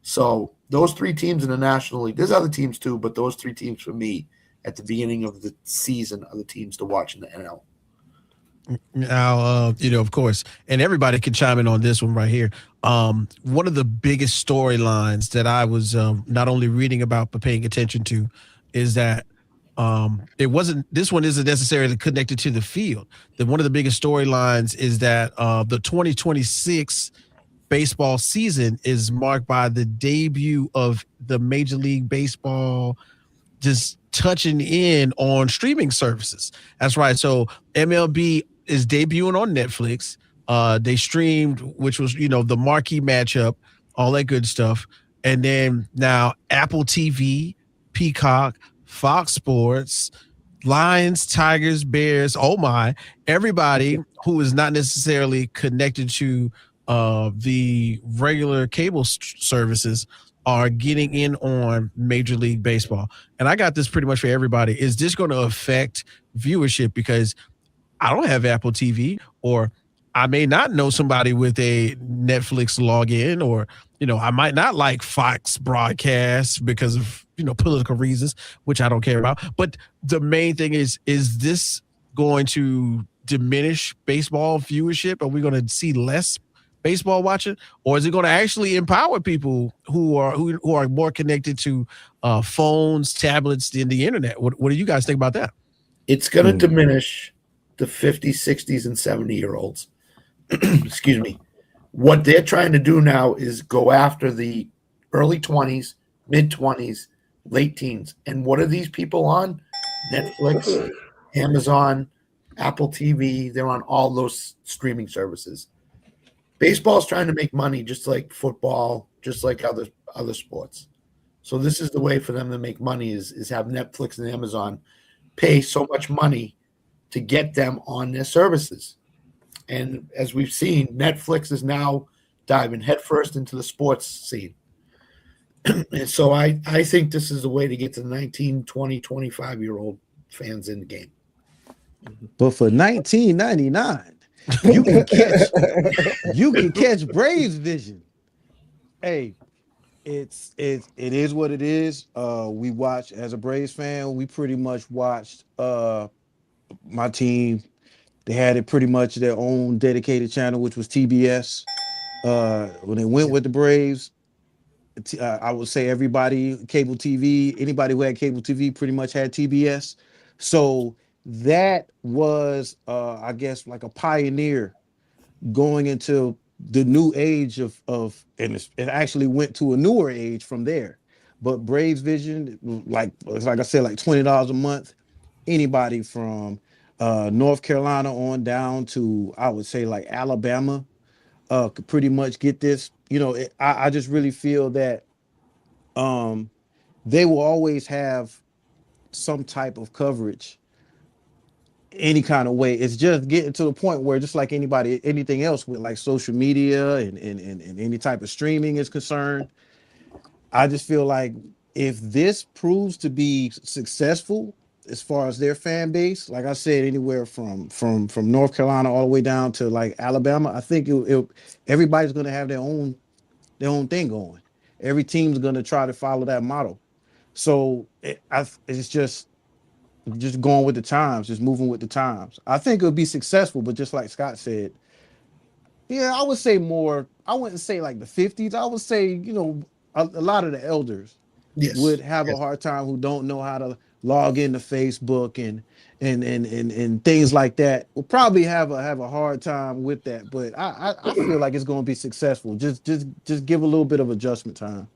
So those 3 teams in the National League, there's other teams too, but those 3 teams for me at the beginning of the season are the teams to watch in the NL. Now, of course, and everybody can chime in on this one right here. One of the biggest storylines that I was not only reading about but paying attention to is that this one isn't necessarily connected to the field. One of the biggest storylines is that the 2026 baseball season is marked by the debut of the Major League Baseball just touching in on streaming services. That's right. So MLB is debuting on Netflix. They streamed, which was, the marquee matchup, all that good stuff. And then now Apple TV, Peacock, Fox Sports, Lions, Tigers, Bears, oh my, everybody who is not necessarily connected to the regular cable services are getting in on Major League Baseball. And I got this pretty much for everybody. Is this going to affect viewership? Because I don't have Apple TV, or I may not know somebody with a Netflix login, or, I might not like Fox broadcasts because of, political reasons, which I don't care about. But the main thing is this going to diminish baseball viewership? Are we going to see less baseball watching, or is it going to actually empower people who are more connected to phones, tablets, and the internet? What do you guys think about that? It's going to diminish the 50s, 60s, and 70-year-olds. Excuse me. What they're trying to do now is go after the early 20s, mid 20s, late teens. And what are these people on? Netflix, Amazon, Apple TV. They're on all those streaming services. Baseball's trying to make money just like football, just like other sports. So this is the way for them to make money is have Netflix and Amazon pay so much money to get them on their services. And as we've seen, Netflix is now diving headfirst into the sports scene. And so I think this is the way to get to the 19, 20, 25-year-old fans in the game. But for $19.99, you can catch Braves Vision. Hey, it is what it is. We watch, as a Braves fan, we pretty much watched my team. They had it pretty much their own dedicated channel, which was TBS. When they went with the Braves, I would say everybody, cable TV, anybody who had cable TV pretty much had TBS. So that was, I guess, like a pioneer going into the new age of and it actually went to a newer age from there. But Braves Vision, like I said, like $20 a month. Anybody from North Carolina on down to, I would say, like Alabama could pretty much get this. You know, I just really feel that they will always have some type of coverage any kind of way. It's just getting to the point where, just like anything else with like social media and any type of streaming is concerned, I just feel like if this proves to be successful as far as their fan base, like I said, anywhere from North Carolina all the way down to like Alabama, I think everybody's going to have their own thing going. Every team's going to try to follow that model. So it's just going with the times, just moving with the times. I think it'll be successful, but just like Scott said, yeah, I would say more. I wouldn't say like the 50s. I would say, you know, a lot of the elders would have a hard time who don't know how to log into Facebook and things like that. Will probably have a hard time with that. But I feel like it's going to be successful. Just give a little bit of adjustment time.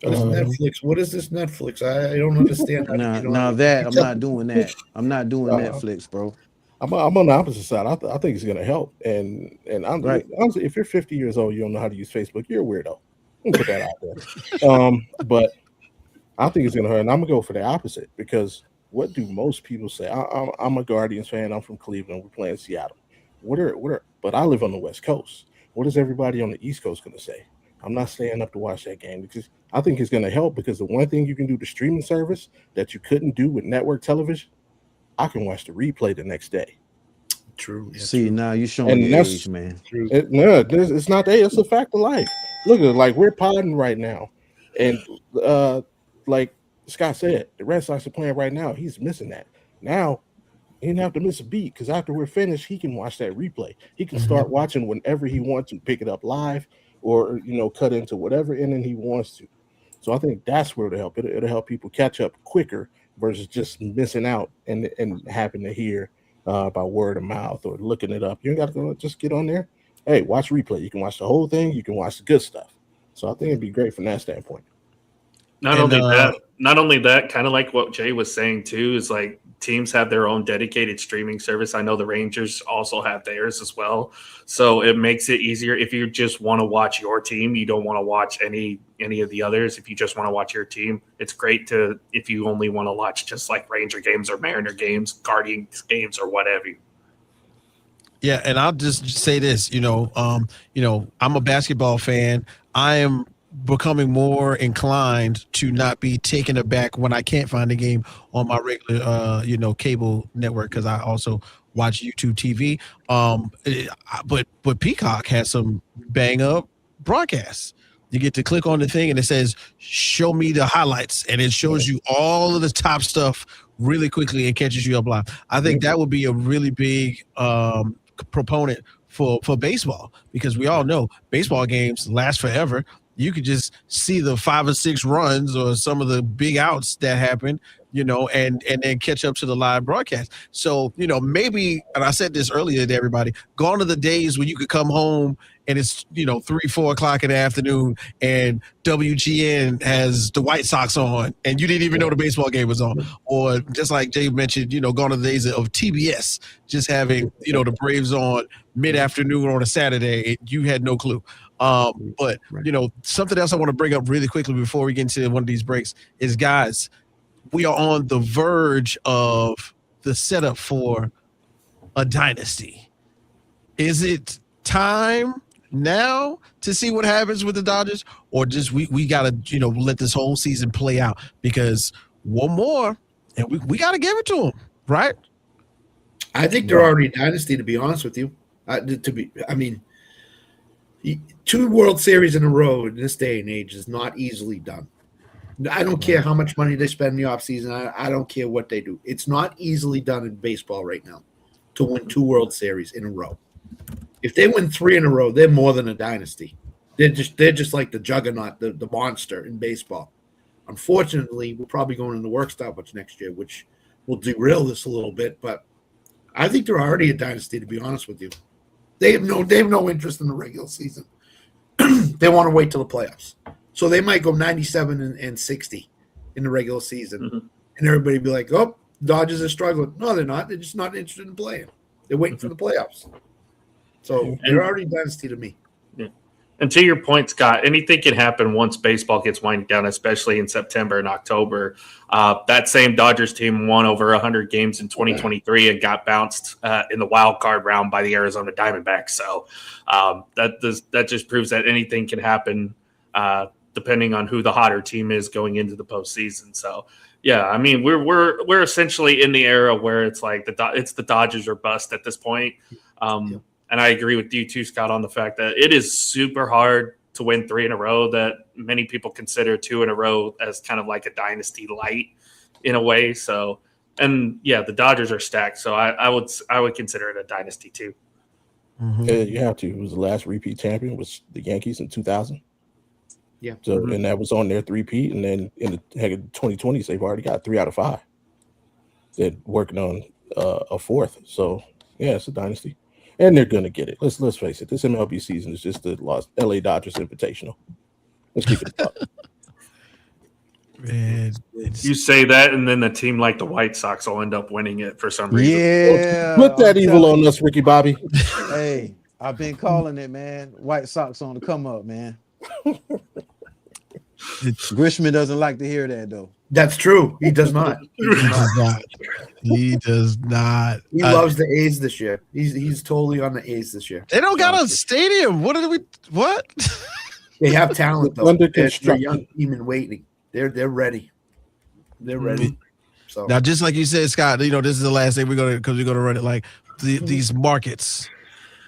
Netflix. What is this Netflix? I don't understand. I'm not doing that. I'm not doing Netflix, bro. I'm on the opposite side. I think it's going to help. And I'm right. Honestly, if you're 50 years old, you don't know how to use Facebook, you're a weirdo. I'm gonna put that out there. But I think it's going to hurt. And I'm going to go for the opposite, because what do most people say? I'm a Guardians fan. I'm from Cleveland. We're playing Seattle. But I live on the West Coast. What is everybody on the East Coast going to say? I'm not staying up to watch that game, because I think it's going to help, because the one thing you can do to streaming service that you couldn't do with network television, I can watch the replay the next day. True. Yeah, See, true. now you're showing the age, man. It's not that. It's a fact of life. Look at it, like we're podding right now, and like Scott said, the Red Sox are playing right now. He's missing that. Now he didn't have to miss a beat, because after we're finished, he can watch that replay. He can start watching whenever he wants to, pick it up live, or cut into whatever inning he wants to. So I think that's where it'll help. It'll help people catch up quicker versus just missing out and having to hear by word of mouth or looking it up. You ain't got to just get on there. Hey, watch replay. You can watch the whole thing. You can watch the good stuff. So I think it'd be great from that standpoint. Not only that, kind of like what Jay was saying too, is like teams have their own dedicated streaming service. I know the Rangers also have theirs as well. So it makes it easier if you just want to watch your team. You don't want to watch any of the others. If you just want to watch your team, it's great if you only want to watch just like Ranger games or Mariner games, Guardians games, or whatever. Yeah, and I'll just say this, I'm a basketball fan. I am becoming more inclined to not be taken aback when I can't find a game on my regular, cable network, because I also watch YouTube TV. But Peacock has some bang up broadcasts. You get to click on the thing and it says, show me the highlights, and it shows you all of the top stuff really quickly and catches you up live. I think that would be a really big proponent for baseball, because we all know baseball games last forever. You could just see the 5 or 6 runs or some of the big outs that happen, and then catch up to the live broadcast. So, maybe, and I said this earlier to everybody, gone are the days when you could come home and it's, 3-4 o'clock in the afternoon and WGN has the White Sox on and you didn't even know the baseball game was on. Or just like Jay mentioned, gone are the days of TBS, just having, the Braves on mid-afternoon on a Saturday. You had no clue. But something else I want to bring up really quickly before we get into one of these breaks is, guys, we are on the verge of the setup for a dynasty. Is it time now to see what happens with the Dodgers, or just we gotta let this whole season play out? Because one more and we gotta give it to them, right? I think they're already a dynasty, to be honest with you. 2 World Series in a row in this day and age is not easily done. I don't care how much money they spend in the offseason. I don't care what they do. It's not easily done in baseball right now to win 2 World Series in a row. If they win 3 in a row, they're more than a dynasty. They're just like the juggernaut, the monster in baseball. Unfortunately, we're probably going into work stoppage next year, which will derail this a little bit. But I think they're already a dynasty, to be honest with you. They have no interest in the regular season. They want to wait till the playoffs. So they might go 97 and 60 in the regular season. And everybody be like, oh, Dodgers are struggling. No, they're not. They're just not interested in playing. They're waiting for the playoffs. So they're already a dynasty to me. Yeah. And to your point, Scott, anything can happen once baseball gets winding down, especially in September and October. That same Dodgers team won over 100 games in 2023 and got bounced in the wild card round by the Arizona Diamondbacks. So that just proves that anything can happen depending on who the hotter team is going into the postseason. So, yeah, I mean, we're essentially in the era where it's like it's the Dodgers or bust at this point. And I agree with you too, Scott, on the fact that it is super hard to win 3 in a row, that many people consider 2 in a row as kind of like a dynasty light in a way. So, and yeah, the Dodgers are stacked. So I would consider it a dynasty too. Yeah, you have to. It was the last repeat champion was the Yankees in 2000. Yeah. So, and that was on their 3-peat. And then in the 2020s, they've already got 3 out of 5. They're working on a 4th. So yeah, it's a dynasty. And they're gonna get it. Let's face it. This MLB season is just the LA Dodgers Invitational. Let's keep it up. Man, you say that, and then a team like the White Sox will end up winning it for some reason. Yeah, put that evil on us, Ricky Bobby. Hey, I've been calling it, man. White Sox on the come up, man. Grishman doesn't like to hear that, though. That's true. He does not. He does not. He loves the A's this year. He's totally on the A's this year. They don't got a stadium. What? They have talent, though. Under They're a construction. young team in waiting. They're ready. They're ready. So Now, just like you said, Scott, this is the last thing we're gonna run it like these markets.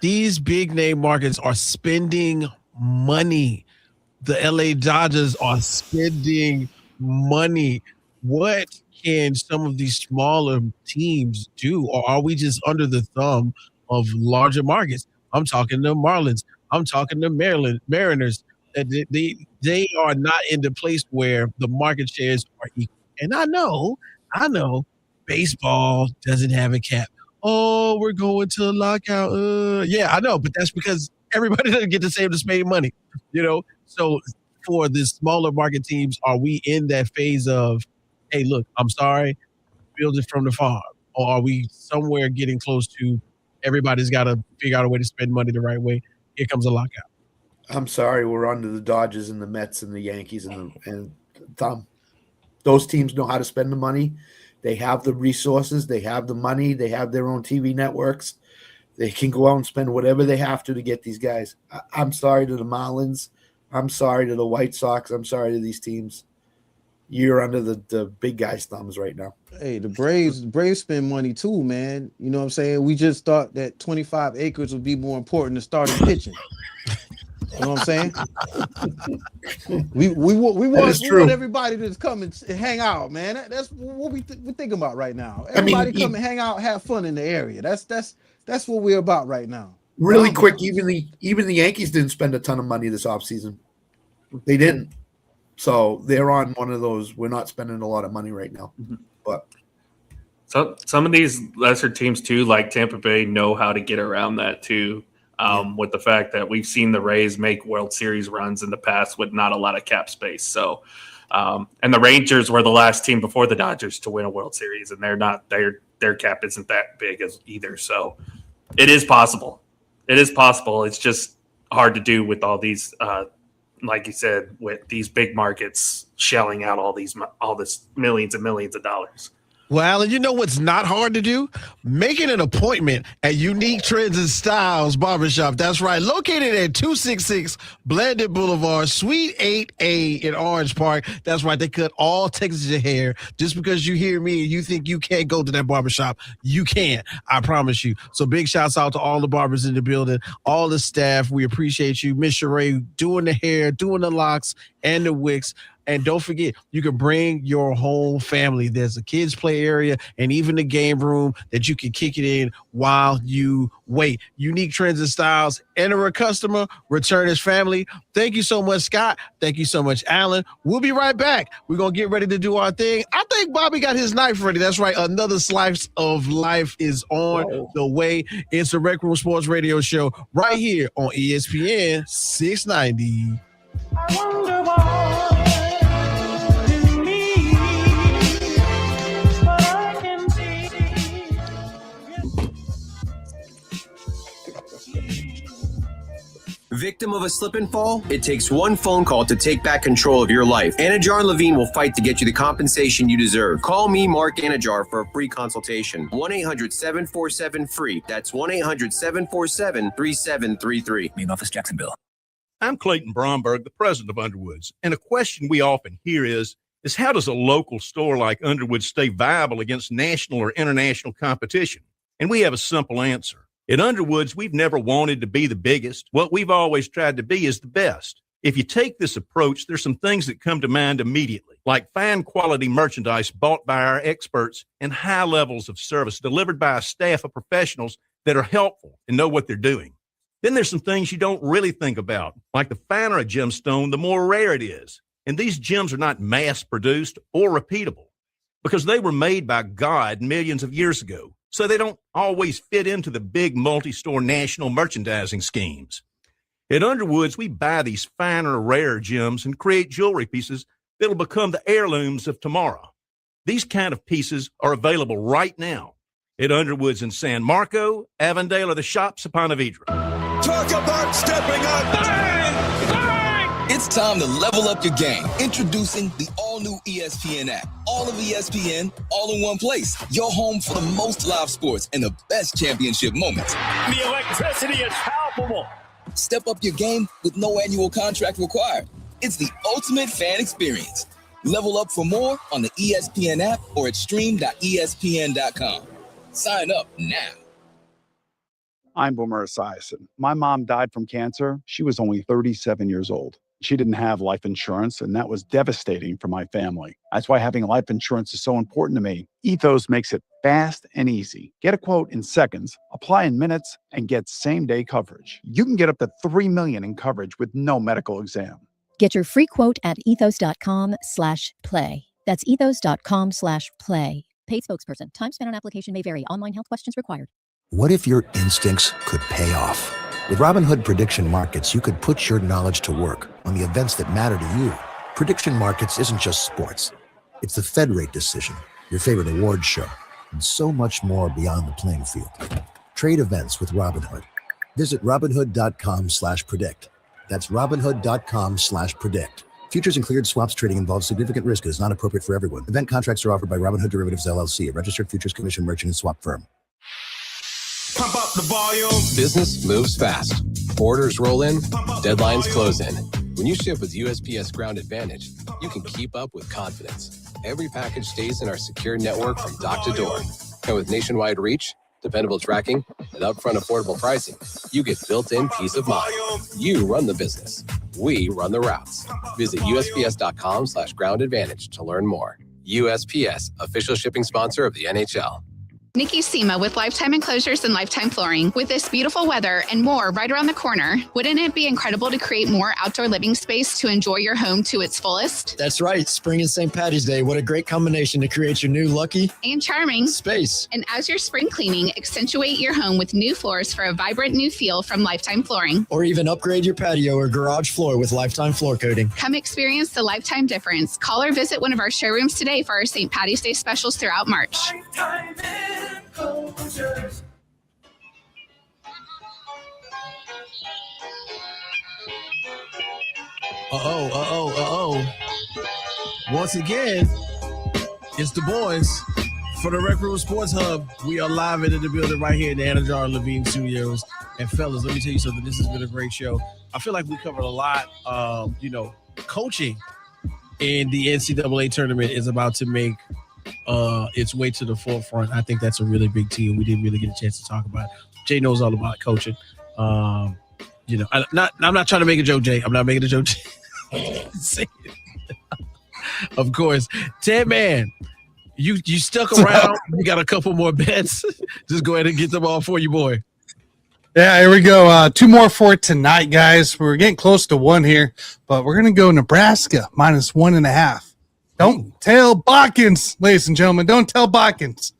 These big name markets are spending money. The LA Dodgers are spending money. What can some of these smaller teams do? Or are we just under the thumb of larger markets? I'm talking to Marlins. I'm talking to Mariners. They are not in the place where the market shares are equal. And I know baseball doesn't have a cap. Oh, we're going to a lockout. Yeah, I know, but that's because everybody doesn't get the same money, So for the smaller market teams, are we in that phase of, hey, look, I'm sorry, build it from the farm? Or are we somewhere getting close to everybody's got to figure out a way to spend money the right way? Here comes a lockout. I'm sorry, we're under the Dodgers and the Mets and the Yankees and Tom. Those teams know how to spend the money. They have the resources. They have the money. They have their own TV networks. They can go out and spend whatever they have to get these guys. I'm sorry to the Marlins. I'm sorry to the White Sox. I'm sorry to these teams. You're under the big guys' thumbs right now. Hey, the Braves spend money too, man. You know what I'm saying? We just thought that 25 acres would be more important than starting pitching. You know what I'm saying? We want everybody to come and hang out, man. That's what we're thinking about right now. Everybody come and hang out, have fun in the area. That's what we're about right now. Really quick, even the Yankees didn't spend a ton of money this offseason. They didn't. So they're on one of those, we're not spending a lot of money right now. But so some of these lesser teams too, like Tampa Bay, know how to get around that too. With the fact that we've seen the Rays make World Series runs in the past with not a lot of cap space. So, and the Rangers were the last team before the Dodgers to win a World Series, and their cap isn't that big as either. So it is possible. It's just hard to do with all these, like you said, with these big markets shelling out all this millions and millions of dollars. Well, Alan, you know what's not hard to do? Making an appointment at Unique Trends and Styles Barbershop. That's right. Located at 266 Blanded Boulevard, Suite 8A in Orange Park. That's right. They cut all textures of hair. Just because you hear me and you think you can't go to that barbershop, you can. I promise you. So big shouts out to all the barbers in the building, all the staff. We appreciate you. Miss Sheree doing the hair, doing the locks, and the wigs. And don't forget, you can bring your whole family. There's a kids' play area and even the game room that you can kick it in while you wait. Unique Trends and Styles. Enter a customer, return his family. Thank you so much, Scott. Thank you so much, Alan. We'll be right back. We're going to get ready to do our thing. I think Bobby got his knife ready. That's right. Another Slice of Life is on the way. It's the Rec Room Sports Radio Show right here on ESPN 690. I wonder why. Victim of a slip and fall? It takes one phone call to take back control of your life. Anajar and Levine will fight to get you the compensation you deserve. Call me, Mark Anajar, for a free consultation. 1-800-747-FREE. That's 1-800-747-3733. Main office, Jacksonville. I'm Clayton Bromberg, the president of Underwoods. And a question we often hear is how does a local store like Underwood stay viable against national or international competition? And we have a simple answer. At Underwoods, we've never wanted to be the biggest. What we've always tried to be is the best. If you take this approach, there's some things that come to mind immediately, like fine quality merchandise bought by our experts and high levels of service delivered by a staff of professionals that are helpful and know what they're doing. Then there's some things you don't really think about, like the finer a gemstone, the more rare it is. And these gems are not mass-produced or repeatable because they were made by God millions of years ago. So they don't always fit into the big multi-store national merchandising schemes. At Underwoods, we buy these finer, rare gems and create jewelry pieces that'll become the heirlooms of tomorrow. These kind of pieces are available right now at Underwoods in San Marco, Avondale, or the shops of Ponte Vedra. Talk about stepping up. Bang! Bang! It's time to level up your game. Introducing the all-new ESPN app. All of ESPN, all in one place. Your home for the most live sports and the best championship moments. The electricity is palpable. Step up your game with no annual contract required. It's the ultimate fan experience. Level up for more on the ESPN app or at stream.espn.com. Sign up now. I'm Boomer Esiason. My mom died from cancer. She was only 37 years old. She didn't have life insurance, and that was devastating for my family. That's why having life insurance is so important to me. Ethos makes it fast and easy. Get a quote in seconds, apply in minutes, and get same-day coverage. You can get up to $3 million in coverage with no medical exam. Get your free quote at ethos.com/play. That's ethos.com/play. Paid spokesperson. Time spent on application may vary. Online health questions required. What if your instincts could pay off? With Robinhood Prediction Markets, you could put your knowledge to work on the events that matter to you. Prediction Markets isn't just sports. It's the Fed rate decision, your favorite award show, and so much more beyond the playing field. Trade events with Robinhood. Visit Robinhood.com/predict. That's Robinhood.com/predict. Futures and cleared swaps trading involves significant risk and is not appropriate for everyone. Event contracts are offered by Robinhood Derivatives LLC, a registered futures commission merchant and swap firm. Pump up the volume. Business moves fast. Orders roll in, deadlines close in. When you ship with USPS Ground Advantage, you can keep up with confidence. Every package stays in our secure network from dock to door. And with nationwide reach, dependable tracking, and upfront affordable pricing, you get built-in peace of mind. You run the business. We run the routes. Visit USPS.com/ground advantage to learn more. USPS, official shipping sponsor of the NHL. Nikki Sema with Lifetime Enclosures and Lifetime Flooring. With this beautiful weather and more right around the corner, wouldn't it be incredible to create more outdoor living space to enjoy your home to its fullest? That's right. Spring and St. Paddy's Day. What a great combination to create your new lucky And charming space. And as your spring cleaning, accentuate your home with new floors for a vibrant new feel from Lifetime Flooring. Or even upgrade your patio or garage floor with Lifetime floor coating. Come experience the Lifetime difference. Call or visit one of our showrooms today for our St. Paddy's Day specials throughout March. Once again, it's the boys for the Rec Room Sports Hub. We are live into the building right here in the Anajar and Levine Studios. And fellas, let me tell you something. This has been a great show. I feel like we covered a lot. Coaching in the NCAA tournament is about to make its way to the forefront. I think that's a really big deal. We didn't really get a chance to talk about it. Jay knows all about coaching. I'm not trying to make a joke, Jay. I'm not making a joke. Of course. Ted, man, you stuck around. You got a couple more bets. Just go ahead and get them all for you, boy. Yeah, here we go. 2 more for tonight, guys. We're getting close to 1 here, but we're going to go Nebraska minus 1.5. Don't tell Botkins, ladies and gentlemen. Don't tell Botkins.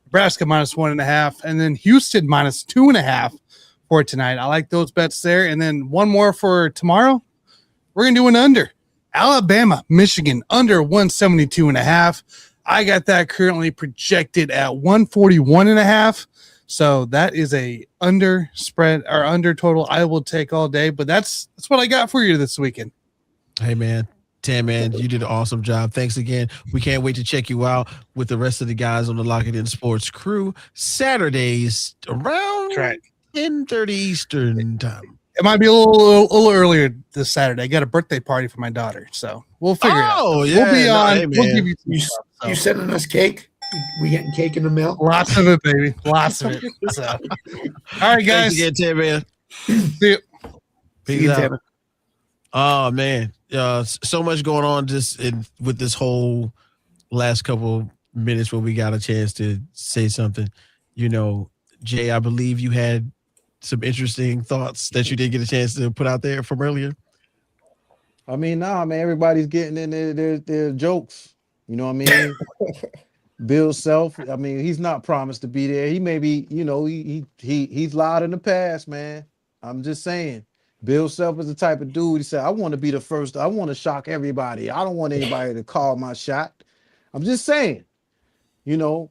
Nebraska minus 1.5, and then Houston minus 2.5 for tonight. I like those bets there. And then 1 more for tomorrow. We're going to do an under. Alabama, Michigan, under 172.5. I got that currently projected at 141.5. So that is a under spread or under total I will take all day. But that's what I got for you this weekend. Hey, man. Tam, man, you did an awesome job. Thanks again. We can't wait to check you out with the rest of the guys on the Lock It In Sports crew Saturdays around 10:30 Eastern time. It might be a little earlier this Saturday. I got a birthday party for my daughter, so we'll figure it out. Oh, yeah. We'll be on. Hey, we'll give you You sending us cake? We getting cake in the mail? Lots of it, baby. Lots of it. So. All right, guys. Thanks again, Tam, man. See you. Peace out. Oh, man. So much going on with this whole last couple minutes where we got a chance to say something. Jay, I believe you had some interesting thoughts that you didn't get a chance to put out there from earlier. I mean, man, everybody's getting in their jokes. You know what I mean? Bill Self, I mean, he's not promised to be there. He may be, he's lied in the past, man. I'm just saying. Bill Self is the type of dude, he said, I want to be the first. I want to shock everybody. I don't want anybody to call my shot. I'm just saying, I'm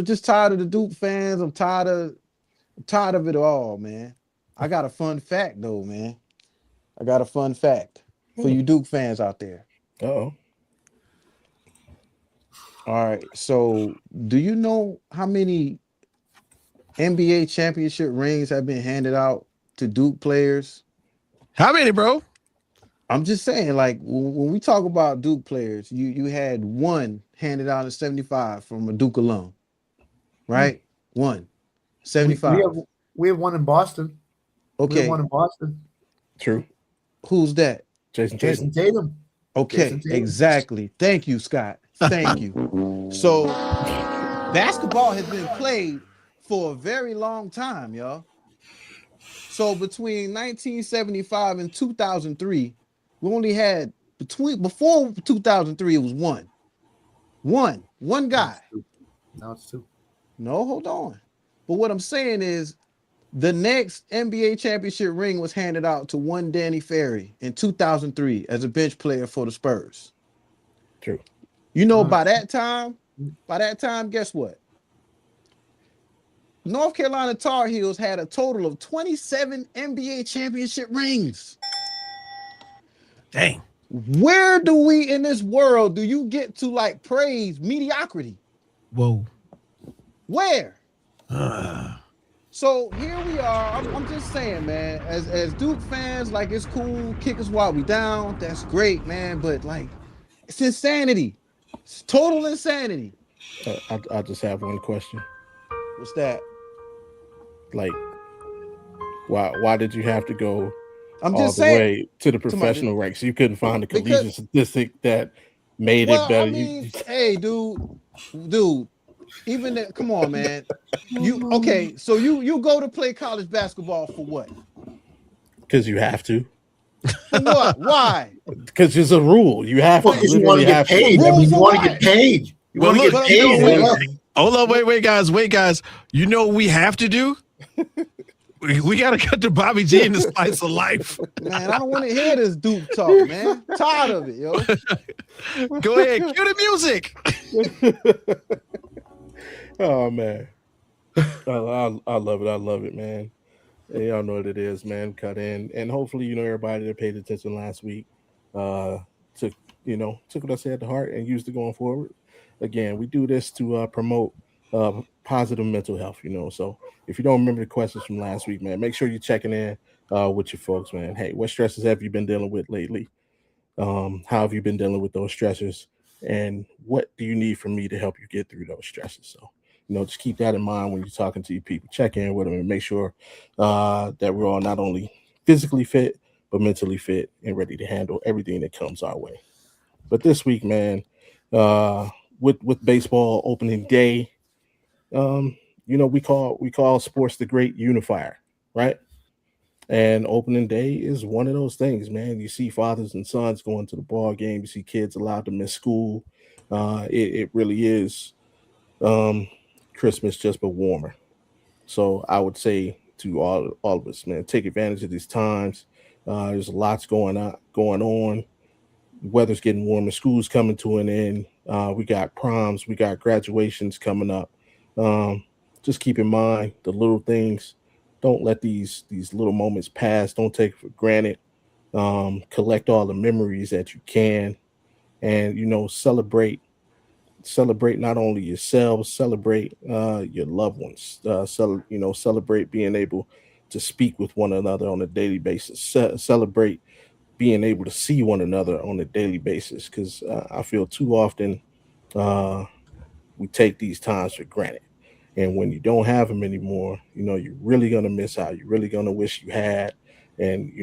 just tired of the Duke fans. I'm tired of it all, man. I got a fun fact, though, man. I got a fun fact for you Duke fans out there. Uh-oh. All right. So, do you know how many NBA championship rings have been handed out to Duke players? How many, bro? I'm just saying, like, when we talk about Duke players, you had 1 handed out in 75 from a Duke alum, right? 1. 75. We have 1 in Boston. Okay. We have 1 in Boston. True. Who's that? Jason Tatum. Okay, Jason Tatum. Exactly. Thank you, Scott. Thank you. So, basketball has been played for a very long time, y'all. So, between 1975 and 2003, we only had before 2003, it was 1. One guy. Now it's 2. No, hold on. But what I'm saying is the next NBA championship ring was handed out to one Danny Ferry in 2003 as a bench player for the Spurs. True. By that time, guess what? North Carolina Tar Heels had a total of 27 NBA championship rings. Dang. Where do we in this world do you get to praise mediocrity? Whoa. Where? So here we are. I'm just saying, man, as Duke fans, it's cool, kick us while we down. That's great, man. But it's insanity. It's total insanity. I just have one question. What's that? Why did you have to go I'm all just the saying, way to the professional ranks? You couldn't find a collegiate statistic that made it better. I mean, hey, dude, Even that, come on, man. So you go to play college basketball for what? Because you have to. For what? Why? Because there's a rule. You have to. Because you want to get paid. I mean, you want to get paid. You want to get paid. Hold on, wait, guys. You know what we have to do? We got to cut to Bobby G and the spice of life. Man, I don't want to hear this Duke talk, man. Tired of it, yo. Go ahead, cue the music. Oh man, I love it. I love it, man. And y'all know what it is, man. Cut in, and hopefully, everybody that paid attention last week took what I said to heart and used it going forward. Again, we do this to promote positive mental health. So if you don't remember the questions from last week, man, make sure you're checking in with your folks, man. Hey, what stresses have you been dealing with lately? How have you been dealing with those stressors? And what do you need from me to help you get through those stresses? So, just keep that in mind when you're talking to your people. Check in with them and make sure that we're all not only physically fit, but mentally fit and ready to handle everything that comes our way. But this week, man, with baseball opening day, we call sports the great unifier, right? And opening day is one of those things, man. You see fathers and sons going to the ball game. You see kids allowed to miss school. It really is Christmas, just but warmer. So I would say to all of us, man, take advantage of these times. There's lots going on. Weather's getting warmer. School's coming to an end. We got proms. We got graduations coming up. Just keep in mind the little things. Don't let these little moments pass. Don't take it for granted. Collect all the memories that you can, and celebrate not only yourselves, celebrate your loved ones. Celebrate being able to speak with one another on a daily basis. Celebrate being able to see one another on a daily basis, because I feel too often we take these times for granted. And when you don't have them anymore, you're really gonna miss out. You're really gonna wish you had, and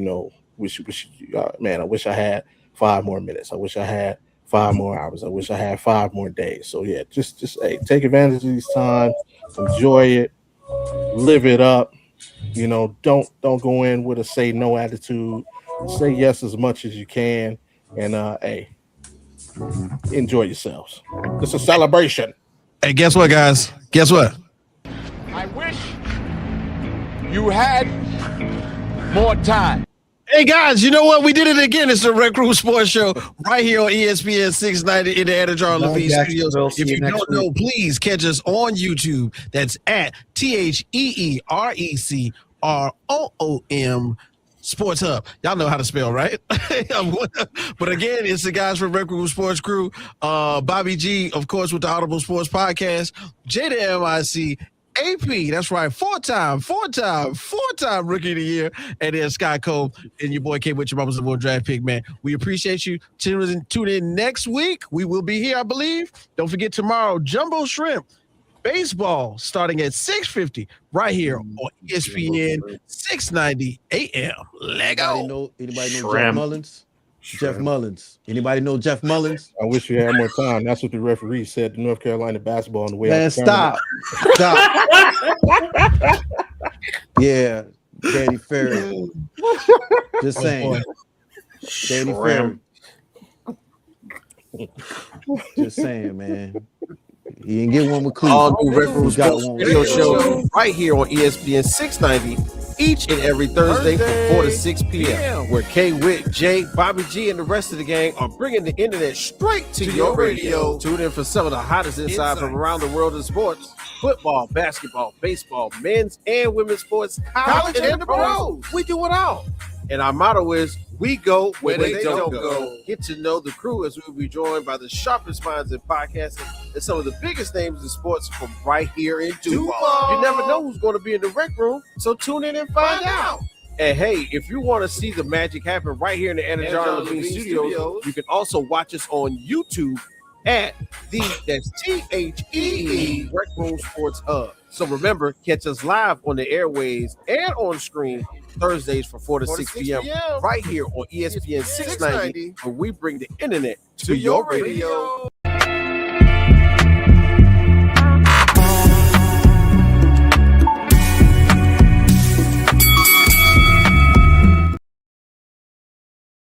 man, I wish I had 5 more minutes. I wish I had 5 more hours. I wish I had 5 more days. So yeah, just hey, take advantage of these times, enjoy it, live it up. Don't go in with a say no attitude. Say yes as much as you can, and hey, enjoy yourselves. It's a celebration. Hey, guess what, guys? Guess what? I wish you had more time. Hey, guys, you know what? We did it again. It's the Rec Room Sports Show right here on ESPN 690 in the Anajar Levine Studios. If you don't know, please catch us on YouTube. That's at TheeRecRoom Sports Hub. Y'all know how to spell, right? But again, it's the guys from Rec Room Sports Crew. Bobby G, of course, with the Audible Sports Podcast. J to MIC. AP, that's right, four-time Rookie of the Year, and then Scott Cole and your boy K with your mama's the draft pick, man. We appreciate you. Tune in next week. We will be here, I believe. Don't forget tomorrow, Jumbo Shrimp baseball starting at 6:50 right here on ESPN 690 AM. Lego. Anybody know Jeff Mullins? Jeff Mullins. Anybody know Jeff Mullins? I wish you had more time. That's what the referee said to North Carolina basketball on the way. Man, stop. Yeah, Danny Ferry. Just saying. Danny Ferry. Just saying, man. You didn't get one with Cleveland. All new RecRoom Sports Radio show right here on ESPN 690 each and every Thursday from 4 to 6 p.m. where K, Witt, Jay, Bobby G, and the rest of the gang are bringing the internet straight to your radio. Tune in for some of the hottest insight from around the world of sports. Football, basketball, baseball, men's and women's sports, college and the pros. We do it all. And our motto is, we go where they don't go. Get to know the crew as we'll be joined by the sharpest minds in podcasting and some of the biggest names in sports from right here in Duval. You never know who's going to be in the rec room, so tune in and find out. And hey, if you want to see the magic happen right here in the Anajar Levine Studios, you can also watch us on YouTube at that's THEE Rec Room Sports Hub. So remember, catch us live on the airways and on screen Thursdays from 4 to 6 p.m. right here on ESPN 690, where we bring the internet to your radio.